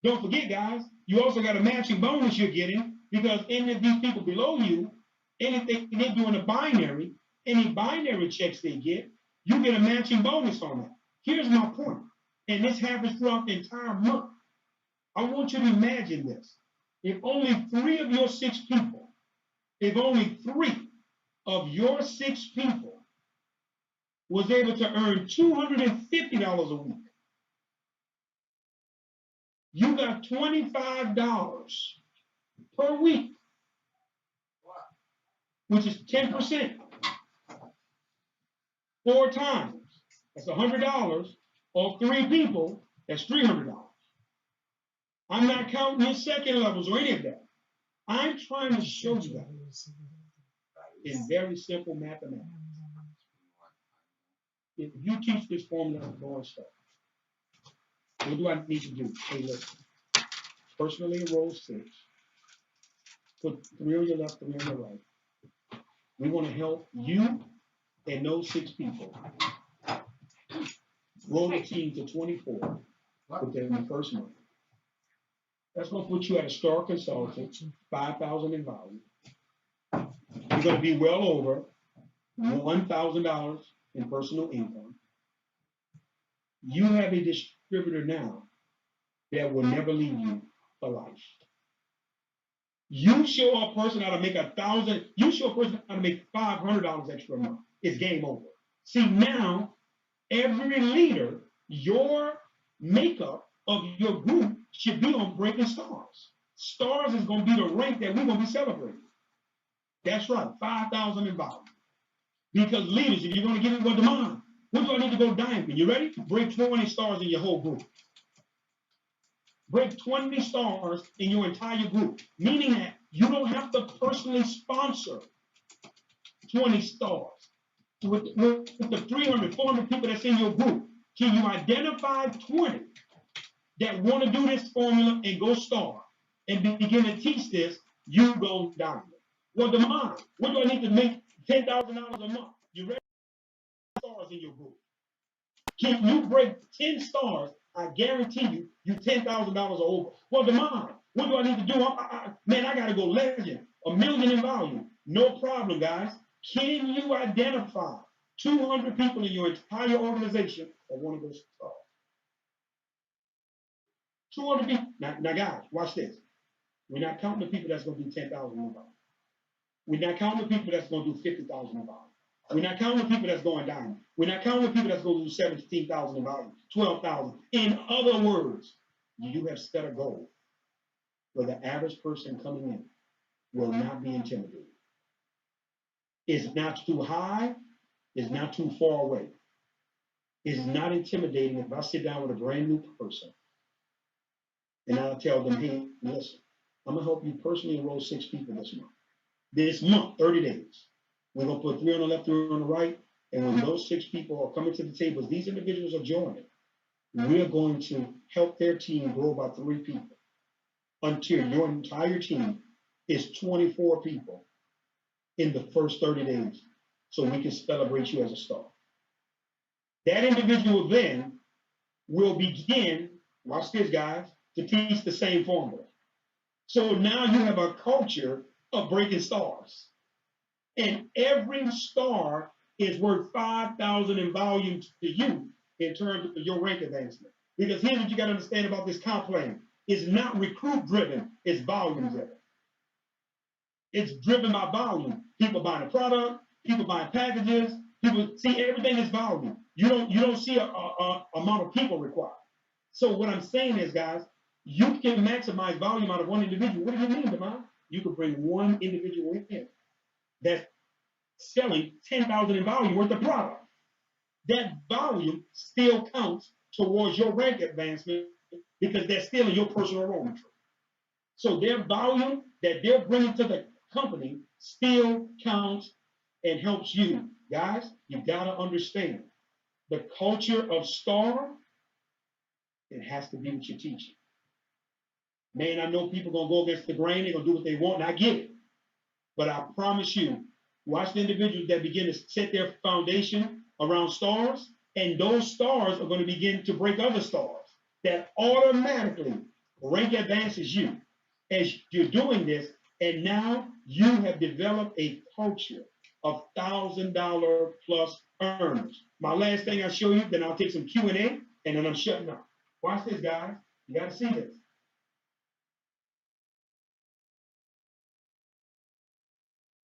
Don't forget, guys, you also got a matching bonus you're getting because any of these people below you, anything they do in a binary, any binary checks they get, you get a matching bonus on that. Here's my point, and this happens throughout the entire month. I want you to imagine this. If only 3 of your 6 people, if only 3 of your 6 people was able to earn $250 a week, you got $25 per week, which is 10%. 4 times, that's $100. Or 3 people, that's $300. I'm not counting your second levels or any of that. I'm trying to show you that in very simple mathematics. If you teach this formula to boy stuff, what do I need to do? Hey, listen. Personally enroll 6. Put 3 on your left, 3 on your right. We want to help you and those 6 people grow the team to 24 within the first month. That's going to put you at a star consultant, 5,000 in value. You're going to be well over $1,000 in personal income. You have a distributor now that will never leave you for life. You show a person how to make 1,000. You show a person how to make $500 extra a month. It's game over. See, now every leader, your makeup of your group should be on Breaking Stars. Stars is going to be the rank that we're going to be celebrating. That's right, 5,000 in value. Because leaders, if you're going to give it go demand, what do I need to go diamond? You ready? Break 20 stars in your whole group. Break 20 stars in your entire group, meaning that you don't have to personally sponsor 20 stars. With the 300, 400 people that's in your group, can you identify 20 that want to do this formula and go star and begin to teach this? You go diamond. Well, demand. What do I need to make $10,000 a month? You ready? Stars in your group. Can you break 10 stars? I guarantee you, you $10,000 or over. Well, demand. What do I need to do? Man, I got to go legend. $1 million in value. No problem, guys. Can you identify 200 people in your entire organization that want to go stars? 200 people. Now, guys, watch this. We're not counting the people that's going to do 10,000 in value. We're not counting the people that's going to do 50,000 in value. We're not counting the people that's going down. We're not counting the people that's going to do 17,000 in value, 12,000. In other words, you have set a goal where the average person coming in will not be intimidated. It's not too high. It's not too far away. It's not intimidating if I sit down with a brand new person and I'll tell them, hey, listen, I'm going to help you personally enroll 6 people this month. This month, 30 days. We're going to put 3 on the left, 3 on the right. And when those 6 people are coming to the tables, these individuals are joining. We're going to help their team grow by 3 people until your entire team is 24 people in the first 30 days so we can celebrate you as a star. That individual then will begin, watch this, guys, to teach the same formula. So now you have a culture of breaking stars. And every star is worth 5,000 in volume to you in terms of your rank advancement. Because here's what you got to understand about this comp plan. It's not recruit driven, it's volume driven. It's driven by volume. People buying a product, people buying packages, people see everything is volume. You don't see a amount of people required. So what I'm saying is, guys, you can maximize volume out of one individual. What do you mean, Demond? You can bring one individual in that's selling 10,000 in volume worth of product. That volume still counts towards your rank advancement because they're still in your personal enrollment tree. So their volume that they're bringing to the company still counts and helps you. Guys, you gotta understand the culture of star, it has to be what you're teaching. Man, I know people gonna go against the grain, they're gonna do what they want, and I get it. But I promise you, watch the individuals that begin to set their foundation around stars, and those stars are going to begin to break other stars that automatically rank advances you as you're doing this. And now you have developed a culture of $1,000 plus earners. My last thing I'll show you, then I'll take some Q&A, and then I'm shutting up. Watch this, guys. You got to see this.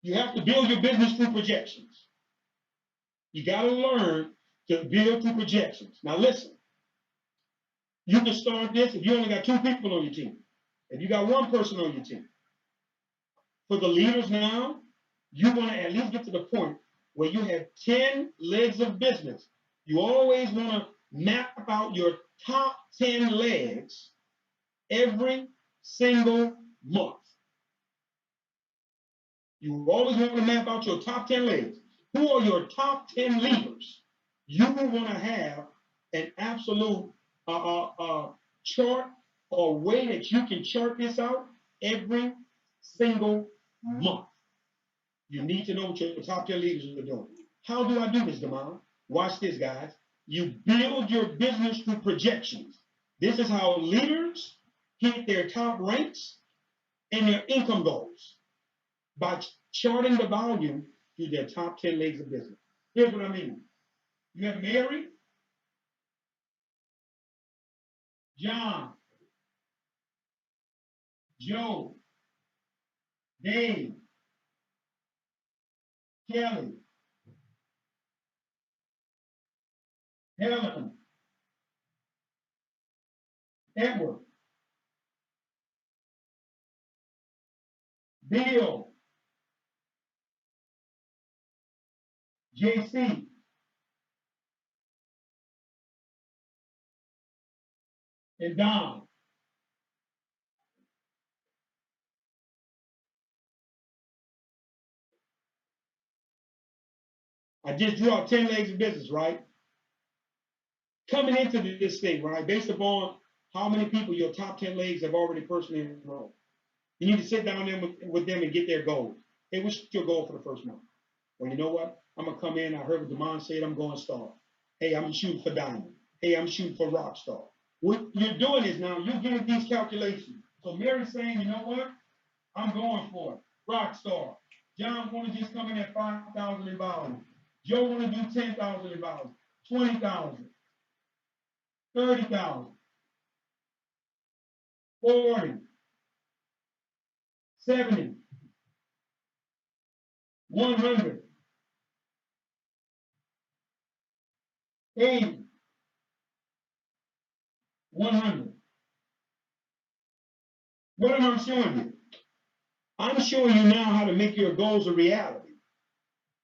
You have to build your business through projections. You got to learn to build through projections. Now listen, you can start this if you only got 2 people on your team. If you got 1 person on your team. For the leaders now, you want to at least get to the point where you have 10 legs of business. You always want to map out your top 10 legs every single month. You always want to map out your top 10 legs. Who are your top 10 leaders? You want to have an absolute chart or way that you can chart this out every single month. You need to know what your top 10 leaders are doing. How do I do this, Damon? Watch this, guys. You build your business through projections. This is how leaders hit their top ranks and their income goals by charting the volume through their top 10 legs of business. Here's what I mean. You have Mary, John, Joe, Dave, Kelly, Helen, Edward, Bill, JC, and Don. I just drew out 10 legs of business, right? Coming into this thing, right, based upon how many people your top 10 legs have already personally enrolled. You need to sit down there with them and get their goals. Hey, what's your goal for the first month? Well, you know what? I'm going to come in. I heard what Demond said. I'm going star. Hey, I'm shooting for diamond. Hey, I'm shooting for rock star. What you're doing is now you're getting these calculations. So Mary's saying, you know what? I'm going for it. Rock star. John want to just come in at 5,000 in volume. Joe want to do 10,000 in volume. 20,000. 30,000. 40. 70. 100. 80. 100. What am I showing you? I'm showing you now how to make your goals a reality.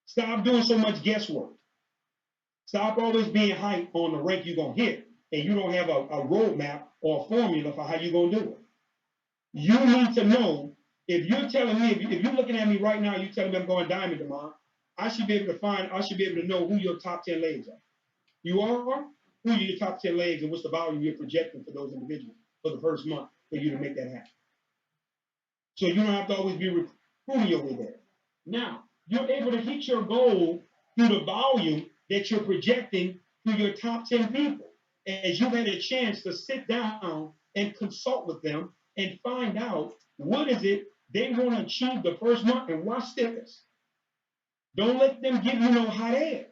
Stop doing so much guesswork. Stop always being hyped on the rank you're going to hit, and you don't have a roadmap or a formula for how you're going to do it. You need to know, if you're telling me, if you're looking at me right now, you're telling me I'm going diamond tomorrow, I should be able to know who your top 10 legs are. You are? Who are your top 10 legs, and what's the volume you're projecting for those individuals for the first month for you to make that happen? So you don't have to always be recruiting your way there. Now, you're able to hit your goal through the volume that you're projecting through your top 10 people. As you've had a chance to sit down and consult with them and find out what is it they want to achieve the first month, and watch this. Don't let them give you no hot air.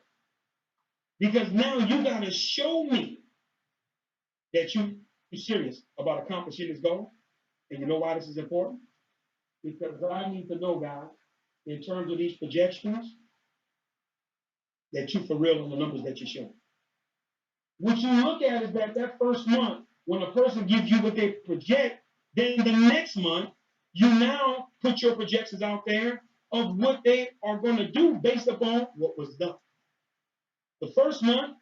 Because now you got to show me that you're serious about accomplishing this goal. And you know why this is important? Because I need to know, guys, in terms of these projections, that you for real on the numbers that you're showing. What you look at is that first month, when a person gives you what they project, then the next month, you now put your projections out there of what they are going to do based upon what was done. The first month,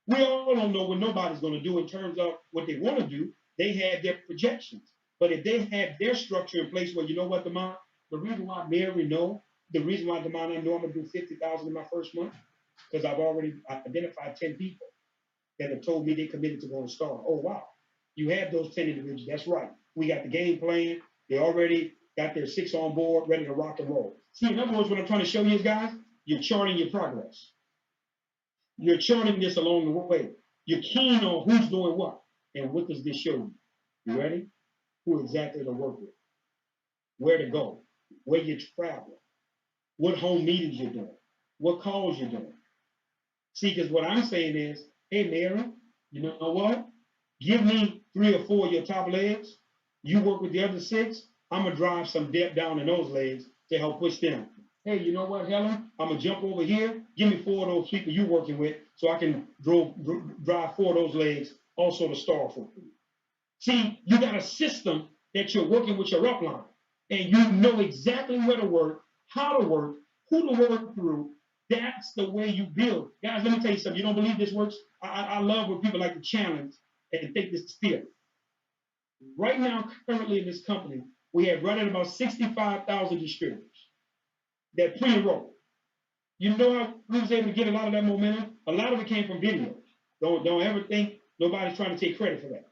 we all don't know what nobody's going to do in terms of what they want to do. They had their projections. But if they had their structure in place where, you know what, Demond, the reason why Mary know, the reason why Demond, I know I'm going to do 50,000 in my first month, because I've already identified 10 people that have told me they committed to going to star. Oh, wow. You have those 10 individuals. That's right. We got the game plan. They already got their 6 on board, ready to rock and roll. See, in other words, what I'm trying to show you guys, you're charting your progress. You're charting this along the way. You're keen on who's doing what. And what does this show you? You ready? Who exactly to work with, where to go, where you're traveling, what home meetings you're doing, what calls you're doing. See, because what I'm saying is, hey, Mary, you know what? Give me 3 or 4 of your top legs. You work with the other 6. I'm going to drive some depth down in those legs to help push them. Hey, you know what, Helen? I'm going to jump over here. Give me 4 of those people you're working with so I can drive 4 of those legs also to star for you. See, you got a system that you're working with your upline, and you know exactly where to work, how to work, who to work through. That's the way you build. Guys, let me tell you something. You don't believe this works? I love when people like to challenge and take this theory. Right now, currently in this company, we have running about 65,000 distributors that pre-enroll. You know how we was able to get a lot of that momentum? A lot of it came from videos. Don't ever think nobody's trying to take credit for that.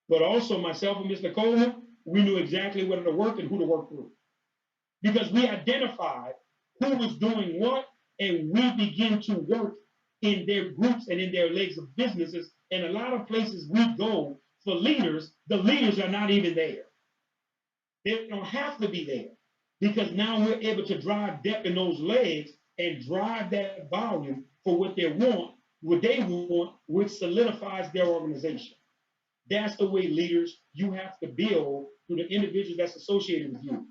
But also myself and Mr. Coleman, we knew exactly where to work and who to work through. Because we identified who was doing what and we begin to work in their groups and in their legs of businesses. And a lot of places we go for leaders, the leaders are not even there. They don't have to be there because now we're able to drive depth in those legs and drive that volume for what they want, which solidifies their organization. That's the way leaders you have to build through the individuals that's associated with you.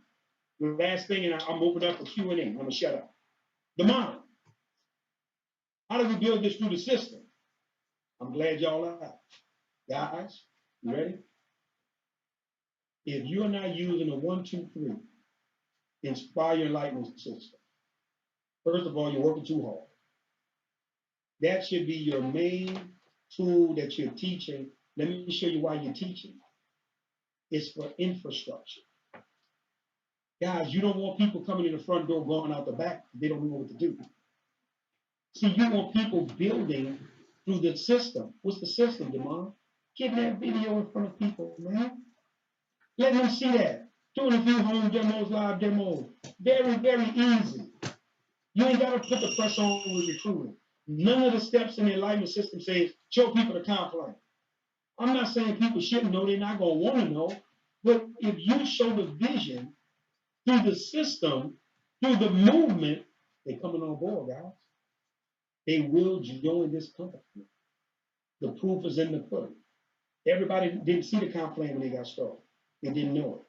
The last thing, and I'm opening up for Q&A. I'm gonna shut up. The mind. How do we build this through the system? I'm glad y'all are. Guys, you ready? If you're not using a 1, 2, 3 Nspire enlightenment system, first of all, you're working too hard. That should be your main tool that you're teaching. Let me show you why you're teaching. It's for infrastructure. Guys, you don't want people coming in the front door, going out the back. They don't know what to do. See, you want people building through the system. What's the system, Demond? Get that video in front of people, man. Let them see that. Doing a few home demos, live demos. Very, very easy. You ain't got to put the press on with recruiting. None of the steps in the enlightenment system says show people the complaint. I'm not saying people shouldn't know, they're not going to want to know. But if you show the vision through the system, through the movement, they're coming on board, guys. They will join this company. The proof is in the pudding. Everybody didn't see the comp plan when they got started. They didn't know it.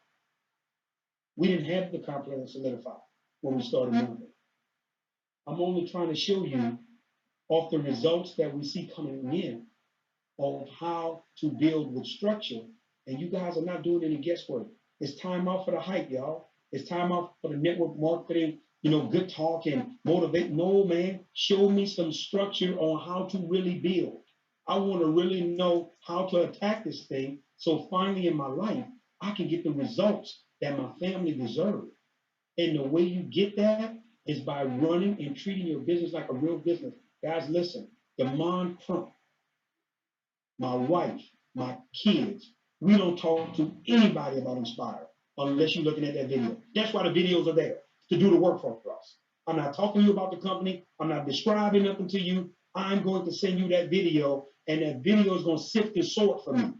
We didn't have the comp plan solidified when we started moving. I'm only trying to show you off the results that we see coming in of how to build with structure. And you guys are not doing any guesswork. It's time out for the hype, y'all. It's time out for the network marketing, good talk and motivate. No, man, show me some structure on how to really build. I want to really know how to attack this thing. So finally in my life, I can get the results that my family deserves. And the way you get that is by running and treating your business like a real business. Guys, listen, Demond Crump, my wife, my kids, we don't talk to anybody about Nspire unless you're looking at that video. That's why the videos are there, to do the work for us. I'm not talking to you about the company. I'm not describing nothing to you. I'm going to send you that video, and that video is going to sift and sort for me.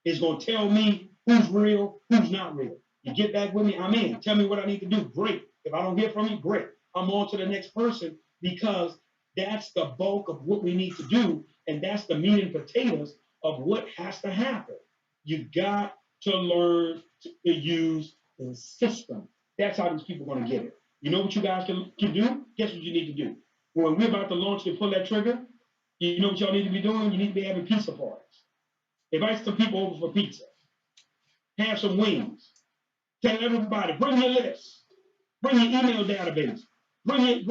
It's going to tell me who's real, who's not real. You get back with me, I'm in. Tell me what I need to do. Great. If I don't hear from you, great. I'm on to the next person, because that's the bulk of what we need to do, and that's the meat and potatoes of what has to happen. You got to learn to use the system. That's how these people are going to get it. You know what you guys can do? Guess what you need to do? When we're about to launch and pull that trigger, you know what y'all need to be doing? You need to be having pizza parties. Invite some people over for pizza. Have some wings. Tell everybody, bring your list. Bring your email database. Make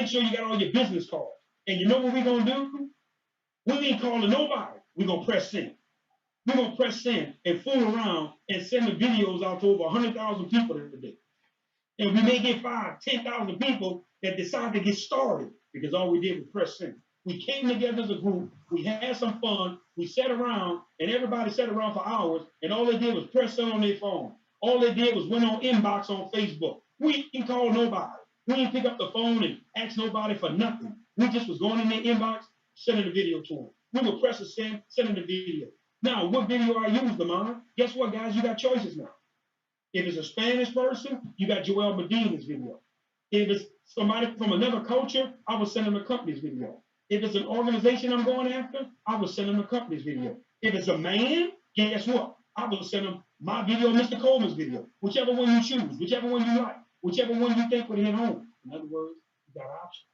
sure you got all your business cards. And you know what we're going to do? We ain't calling nobody. We're going to press send. We're going to press send and fool around and send the videos out to over 100,000 people today. And we may get 5,000, 10,000 people that decide to get started because all we did was press send. We came together as a group, we had some fun, we sat around, and everybody sat around for hours, and all they did was press send on their phone. All they did was went on inbox on Facebook. We didn't call nobody. We didn't pick up the phone and ask nobody for nothing. We just was going in their inbox, sending the video to them. We would press a send, sending the video. Now, what video I use, Demond? Guess what, guys? You got choices now. If it's a Spanish person, you got Joel Medina's video. If it's somebody from another culture, I will send them a company's video. If it's an organization I'm going after, I will send them a company's video. If it's a man, guess what? I will send them my video, Mr. Coleman's video. Whichever one you choose, whichever one you like, whichever one you think would hit home. In other words, you got options.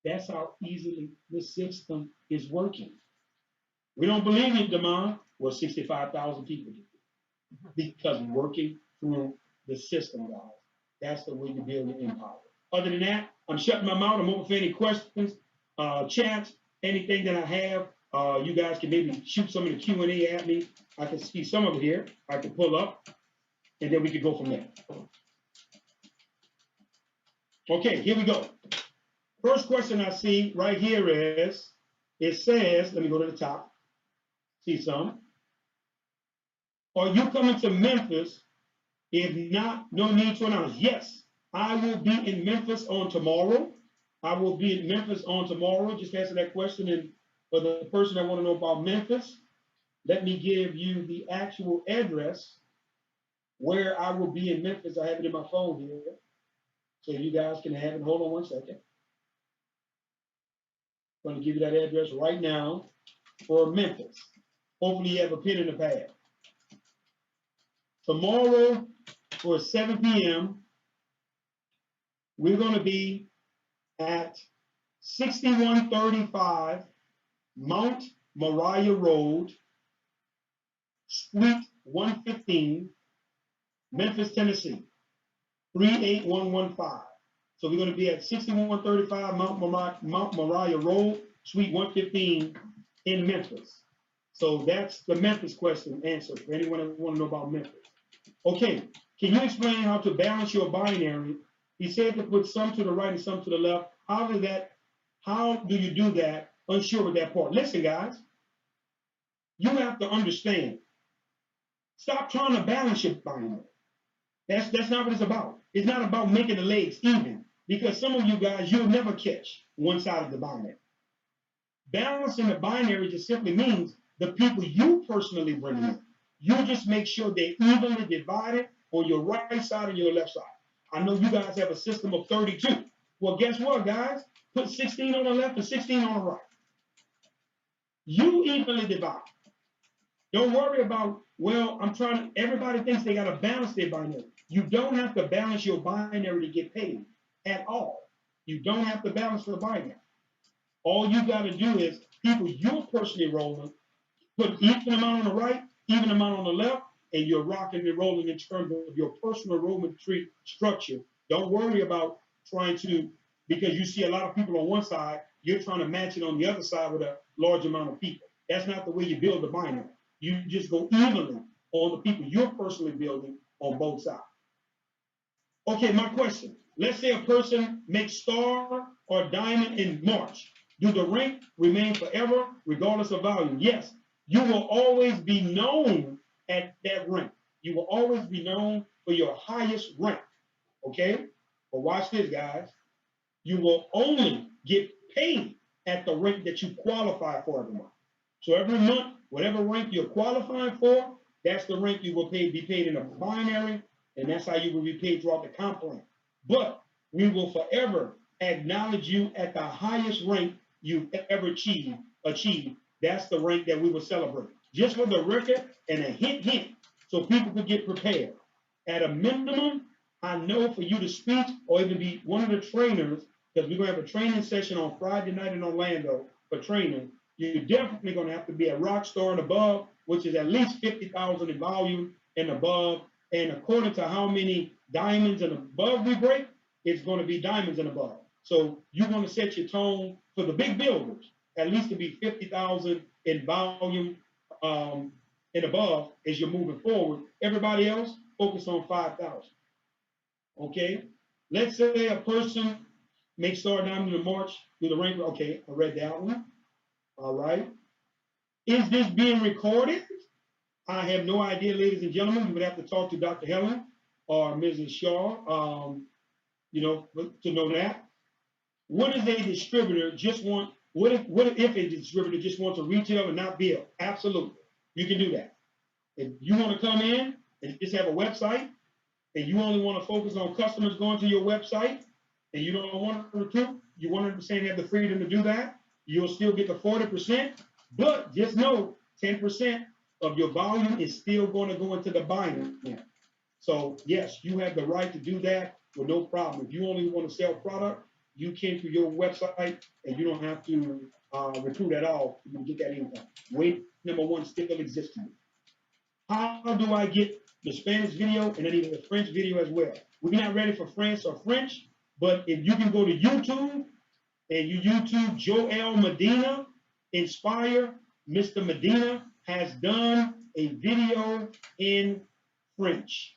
That's how easily the system is working. We don't believe it, Demond. Well, 65,000 people do. Because working through the system, guys. That's the way to build an empire. Other than that, I'm shutting my mouth. I'm open for any questions, chats, anything that I have. You guys can maybe shoot some of the Q&A at me. I can see some of it here. I can pull up, and then we can go from there. Okay, here we go. First question I see right here is, it says, let me go to the top. See some. Are you coming to Memphis? If not, no need to announce. Yes, I will be in Memphis on tomorrow. I will be in Memphis on tomorrow. Just answer that question. And for the person that want to know about Memphis, let me give you the actual address where I will be in Memphis. I have it in my phone here, so you guys can have it. Hold on one second. I'm going to give you that address right now for Memphis. Hopefully you have a pen and a pad. Tomorrow for 7 p.m., we're going to be at 6135 Mount Moriah Road, Suite 115, Memphis, Tennessee, 38115. So we're going to be at 6135 Mount Moriah Road, Suite 115 in Memphis. So that's the Memphis question answer for anyone that want to know about Memphis. Okay, can you explain how to balance your binary? He said to put some to the right and some to the left. How do you do that? Unsure with that part. Listen, guys, you have to understand. Stop trying to balance your binary. That's not what it's about. It's not about making the legs even, because some of you guys, you'll never catch one side of the binary. Balancing the binary just simply means the people you personally bring in, you just make sure they're evenly divided on your right side and your left side. I know you guys have a system of 32. Well, guess what, guys? Put 16 on the left and 16 on the right. You evenly divide. Don't worry about, well, everybody thinks they got to balance their binary. You don't have to balance your binary to get paid at all. You don't have to balance the binary. All you got to do is people you're personally rolling, put even amount on the right, even amount on the left, and you're rocking and rolling in terms of your personal enrollment tree structure. Don't worry about trying to, because you see a lot of people on one side, you're trying to match it on the other side with a large amount of people. That's not the way you build the binary. You just go evenly on the people you're personally building on both sides. Okay, my question. Let's say a person makes star or diamond in March. Do the rank remain forever regardless of value? Yes. You will always be known at that rank. You will always be known for your highest rank. Okay? But watch this, guys. You will only get paid at the rank that you qualify for every month. So every month, whatever rank you're qualifying for, that's the rank you will be paid in a binary, and that's how you will be paid throughout the comp plan. But we will forever acknowledge you at the highest rank you've ever achieved. That's the rank that we will celebrate. Just for the record and a hint, so people could get prepared. At a minimum, I know for you to speak or even be one of the trainers, because we're going to have a training session on Friday night in Orlando for training, you're definitely going to have to be a rock star and above, which is at least 50,000 in volume and above. And according to how many diamonds and above we break, it's going to be diamonds and above. So you're going to set your tone for the big builders, at least to be 50,000 in volume and above as you're moving forward. Everybody else, focus on 5,000. Okay? Let's say a person makes star diamond in March, do the rank. Okay, I read that one. All right. Is this being recorded? I have no idea, ladies and gentlemen. You would have to talk to Dr. Helen or Mrs. Shaw, to know that. What if a distributor just want? What if a distributor just wants to retail and not build? Absolutely, you can do that. If you want to come in and just have a website, and you only want to focus on customers going to your website, and you don't want to recruit, you 100% have the freedom to do that. You'll still get the 40%, but just know 10% of your volume is still going to go into the binary. So yes, you have the right to do that with no problem. If you only want to sell product, you can through your website, and you don't have to recruit at all. You can get that income. Way number one still exists. How do I get the Spanish video and then even the French video as well? We're not ready for France or French, but if you can go to YouTube and you YouTube Joel Medina, Nspire, Mr. Medina has done a video in French.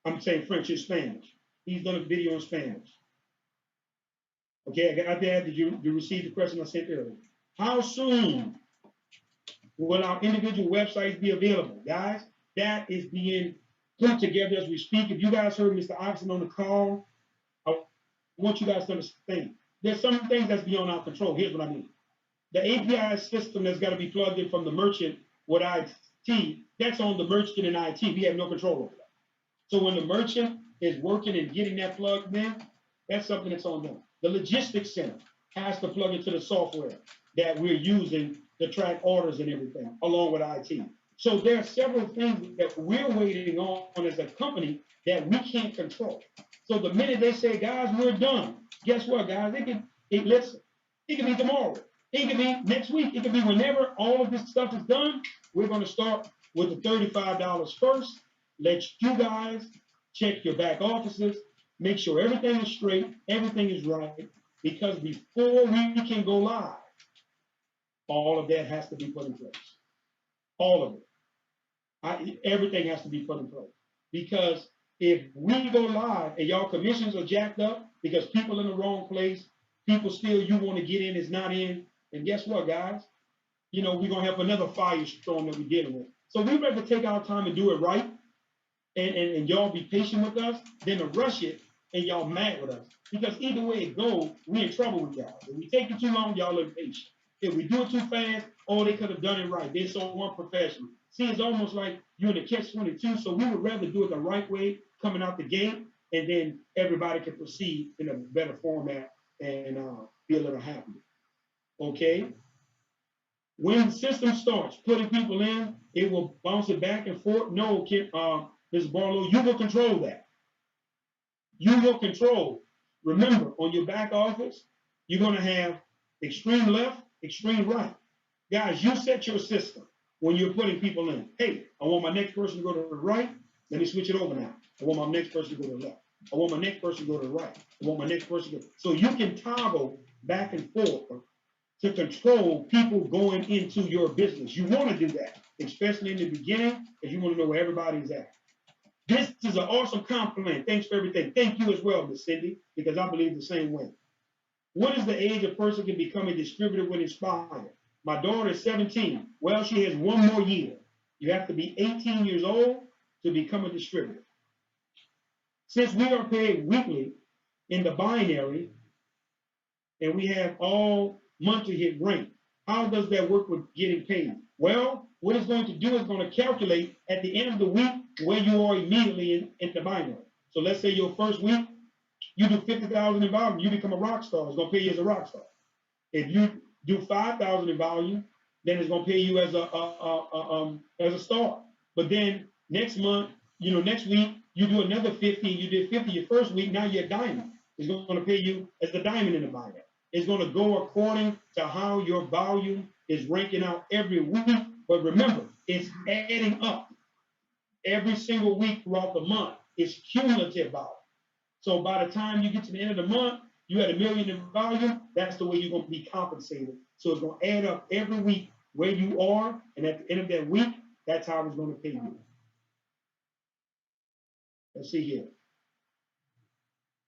I'm saying French and Spanish. He's done a video in Spanish. Okay, I got that. Did you receive the question I sent earlier? How soon will our individual websites be available? Guys, that is being put together as we speak. If you guys heard Mr. Oxen on the call, I want you guys to understand. There's some things that's beyond our control. Here's what I mean. The API system that's got to be plugged in from the merchant with IT, that's on the merchant and IT. We have no control over that. So when the merchant is working and getting that plugged in, that's something that's on them. The logistics center has to plug into the software that we're using to track orders and everything, along with IT. So there are several things that we're waiting on as a company that we can't control. So the minute they say, guys, we're done, guess what, guys? Listen, it can be tomorrow. It can be next week. It can be whenever all of this stuff is done. We're going to start with the $35 first. Let you guys check your back offices, make sure everything is straight, everything is right, because before we can go live, all of that has to be put in place. All of it. Everything has to be put in place. Because if we go live and y'all commissions are jacked up because people in the wrong place, people still you want to get in is not in, and guess what, guys? We're going to have another firestorm that we're dealing with. So we'd rather take our time and do it right, and y'all be patient with us than to rush it and y'all mad with us. Because either way it goes, we in trouble with y'all. If we take it too long, y'all impatient. If we do it too fast, they could have done it right. They're so unprofessional. See, it's almost like you're in a catch-22, so we would rather do it the right way coming out the gate, and then everybody can proceed in a better format and be a little happier. Okay? When the system starts putting people in, it will bounce it back and forth. No, Ms. Barlow, you will control that. You will control. Remember, on your back office, you're going to have extreme left, extreme right. Guys, you set your system when you're putting people in. Hey, I want my next person to go to the right. Let me switch it over now. I want my next person to go to the left. I want my next person to go to the right. I want my next person to go. So you can toggle back and forth to control people going into your business. You want to do that, especially in the beginning, because you want to know where everybody's at. This is an awesome compliment. Thanks for everything. Thank you as well, Miss Cindy, because I believe the same way. What is the age a person can become a distributor with Nspire? My daughter is 17. Well, she has one more year. You have to be 18 years old to become a distributor. Since we are paid weekly in the binary, and we have all monthly hit rate, how does that work with getting paid? Well, what it's going to do is going to calculate at the end of the week where you are immediately in the binary. So let's say your first week, you do 50,000 in volume, you become a rock star. It's going to pay you as a rock star. If you do 5,000 in volume, then it's going to pay you as a star. But then next month, next week, you do another 50, you did 50 your first week, now you're a diamond. It's going to pay you as the diamond in the binary. It's going to go according to how your volume is ranking out every week. But remember, it's adding up every single week throughout the month. It's cumulative volume. So by the time you get to the end of the month, you had $1 million in volume. That's the way you're going to be compensated. So it's going to add up every week where you are. And at the end of that week, that's how it's going to pay you. Let's see here.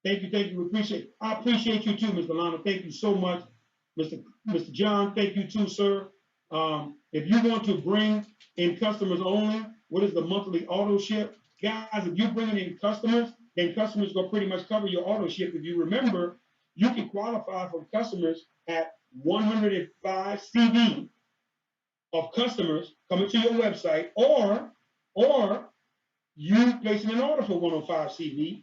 Thank you. I appreciate you too, Mr. Lana. Thank you so much. Mr. John, thank you too, sir. If you want to bring in customers only, what is the monthly auto ship? Guys, if you're bringing in customers, then customers will pretty much cover your auto ship. If you remember, you can qualify for customers at 105 CV of customers coming to your website, or you placing an order for 105 CV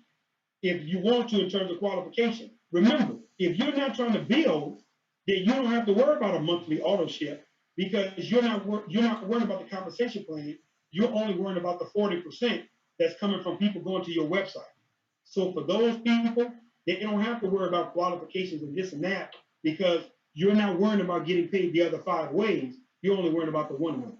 if you want to in terms of qualification. Remember, if you're not trying to build, then you don't have to worry about a monthly auto ship, because you're not worried about the compensation plan. You're only worried about the 40% that's coming from people going to your website. So for those people, they don't have to worry about qualifications and this and that, because you're not worrying about getting paid the other 5 ways. You're only worrying about the one way.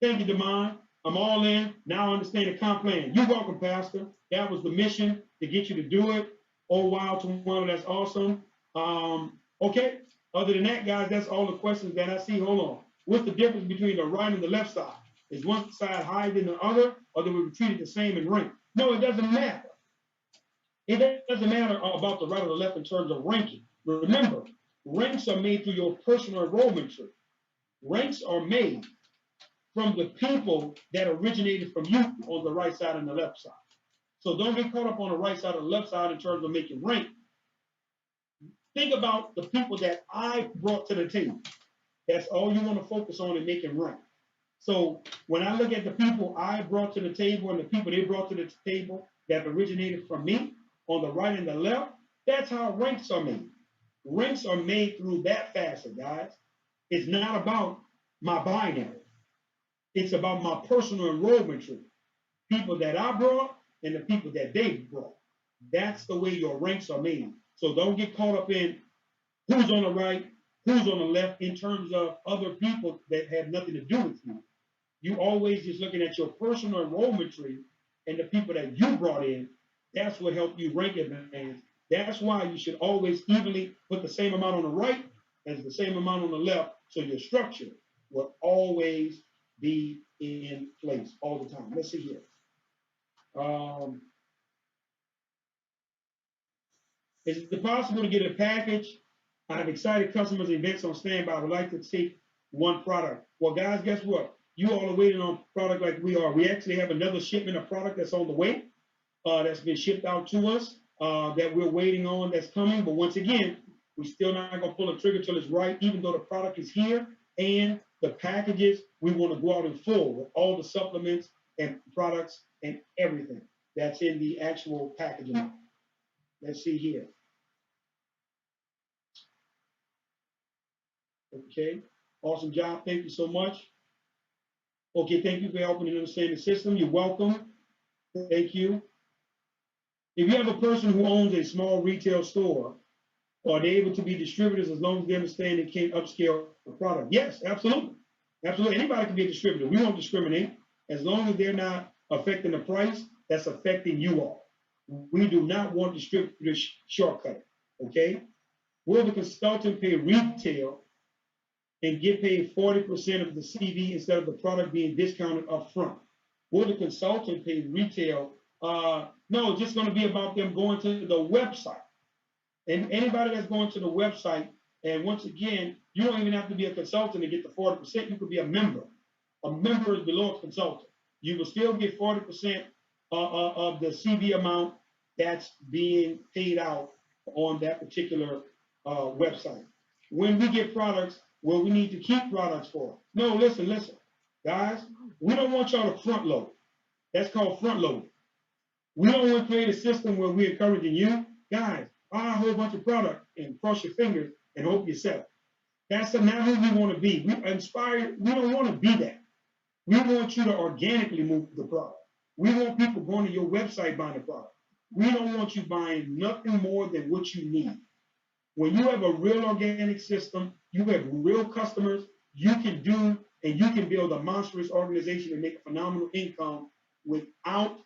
Thank you, Damon. I'm all in. Now I understand the comp plan. You're welcome, Pastor. That was the mission, to get you to do it. Oh, wow, tomorrow, that's awesome. Okay. Other than that, guys, that's all the questions that I see. Hold on. What's the difference between the right and the left side? Is one side higher than the other, or do we treat it the same in rank? No, it doesn't matter. It doesn't matter about the right or the left in terms of ranking. Remember, ranks are made through your personal enrollment tree. Ranks are made from the people that originated from you on the right side and the left side. So don't get caught up on the right side or the left side in terms of making rank. think about the people that I brought to the table. That's all you want to focus on and make it rank. So when I look at the people I brought to the table and the people they brought to the table that originated from me on the right and the left, that's how ranks are made. Ranks are made through that facet, guys. It's not about my binary. It's about my personal enrollment tree. People that I brought and the people that they brought. That's the way your ranks are made. So don't get caught up in who's on the right, who's on the left in terms of other people that have nothing to do with you. You always just looking at your personal enrollment tree and the people that you brought in. That's what helped you rank advance. That's why you should always evenly put the same amount on the right as the same amount on the left, so your structure will always be in place all the time. Let's see here. Is it possible to get a package? I have excited customers and events on standby. I would like to take one product. Well, guys, guess what? You all are waiting on product like we are. We actually have another shipment of product that's on the way, that's been shipped out to us, that we're waiting on, that's coming. But once again, we're still not going to pull the trigger till it's right, even though the product is here and the packages, we want to go out in full with all the supplements and products and everything that's in the actual packaging. Let's see here. Okay, awesome job. Thank you so much. Okay, thank you for helping to understand the system. You're welcome. Thank you. If you have a person who owns a small retail store, are they able to be distributors as long as they understand they can't upscale the product? Yes, absolutely. Absolutely. Anybody can be a distributor. We won't discriminate. As long as they're not affecting the price, that's affecting you all. We do not want distributors shortcut. Okay? Will the consultant pay retail and get paid 40% of the CV instead of the product being discounted up front? Will the consultant pay retail? No, it's just going to be about them going to the website. And anybody that's going to the website, and once again, you don't even have to be a consultant to get the 40%. You could be a member. A member is below a consultant. You will still get 40% of the CV amount that's being paid out on that particular website. When we get products, well, we need to keep products for. No, listen, guys, we don't want y'all to front load. That's called front loading. We don't want to create a system where we're encouraging you, guys, buy a whole bunch of product and cross your fingers and hope you sell. That's not who we want to be. We Nspire, we don't want to be that. We want you to organically move the product. We want people going to your website buying the product. We don't want you buying nothing more than what you need. When you have a real organic system, you have real customers, you can do and you can build a monstrous organization and make a phenomenal income without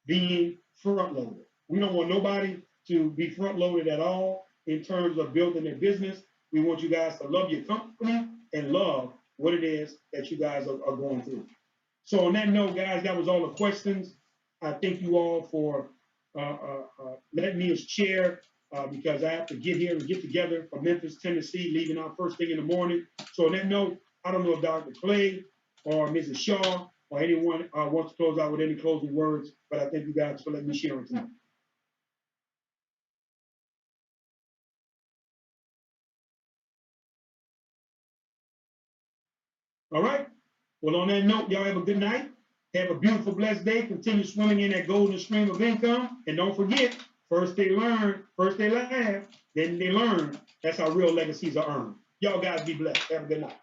being front-loaded. We don't want nobody to be front-loaded at all in terms of building their business. We want you guys to love your company and love what it is that you guys are going through. So on that note, guys, that was all the questions. I thank you all for letting me as chair because I have to get here and get together from Memphis, Tennessee, leaving out first thing in the morning. So on that note, I don't know if Dr. Clay or Mrs. Shaw or anyone wants to close out with any closing words, but I thank you guys for letting me share it tonight. All right. Well, on that note, y'all have a good night. Have a beautiful, blessed day. Continue swimming in that golden stream of income. And don't forget, first they learn, first they laugh, then they learn. That's how real legacies are earned. Y'all guys be blessed. Have a good night.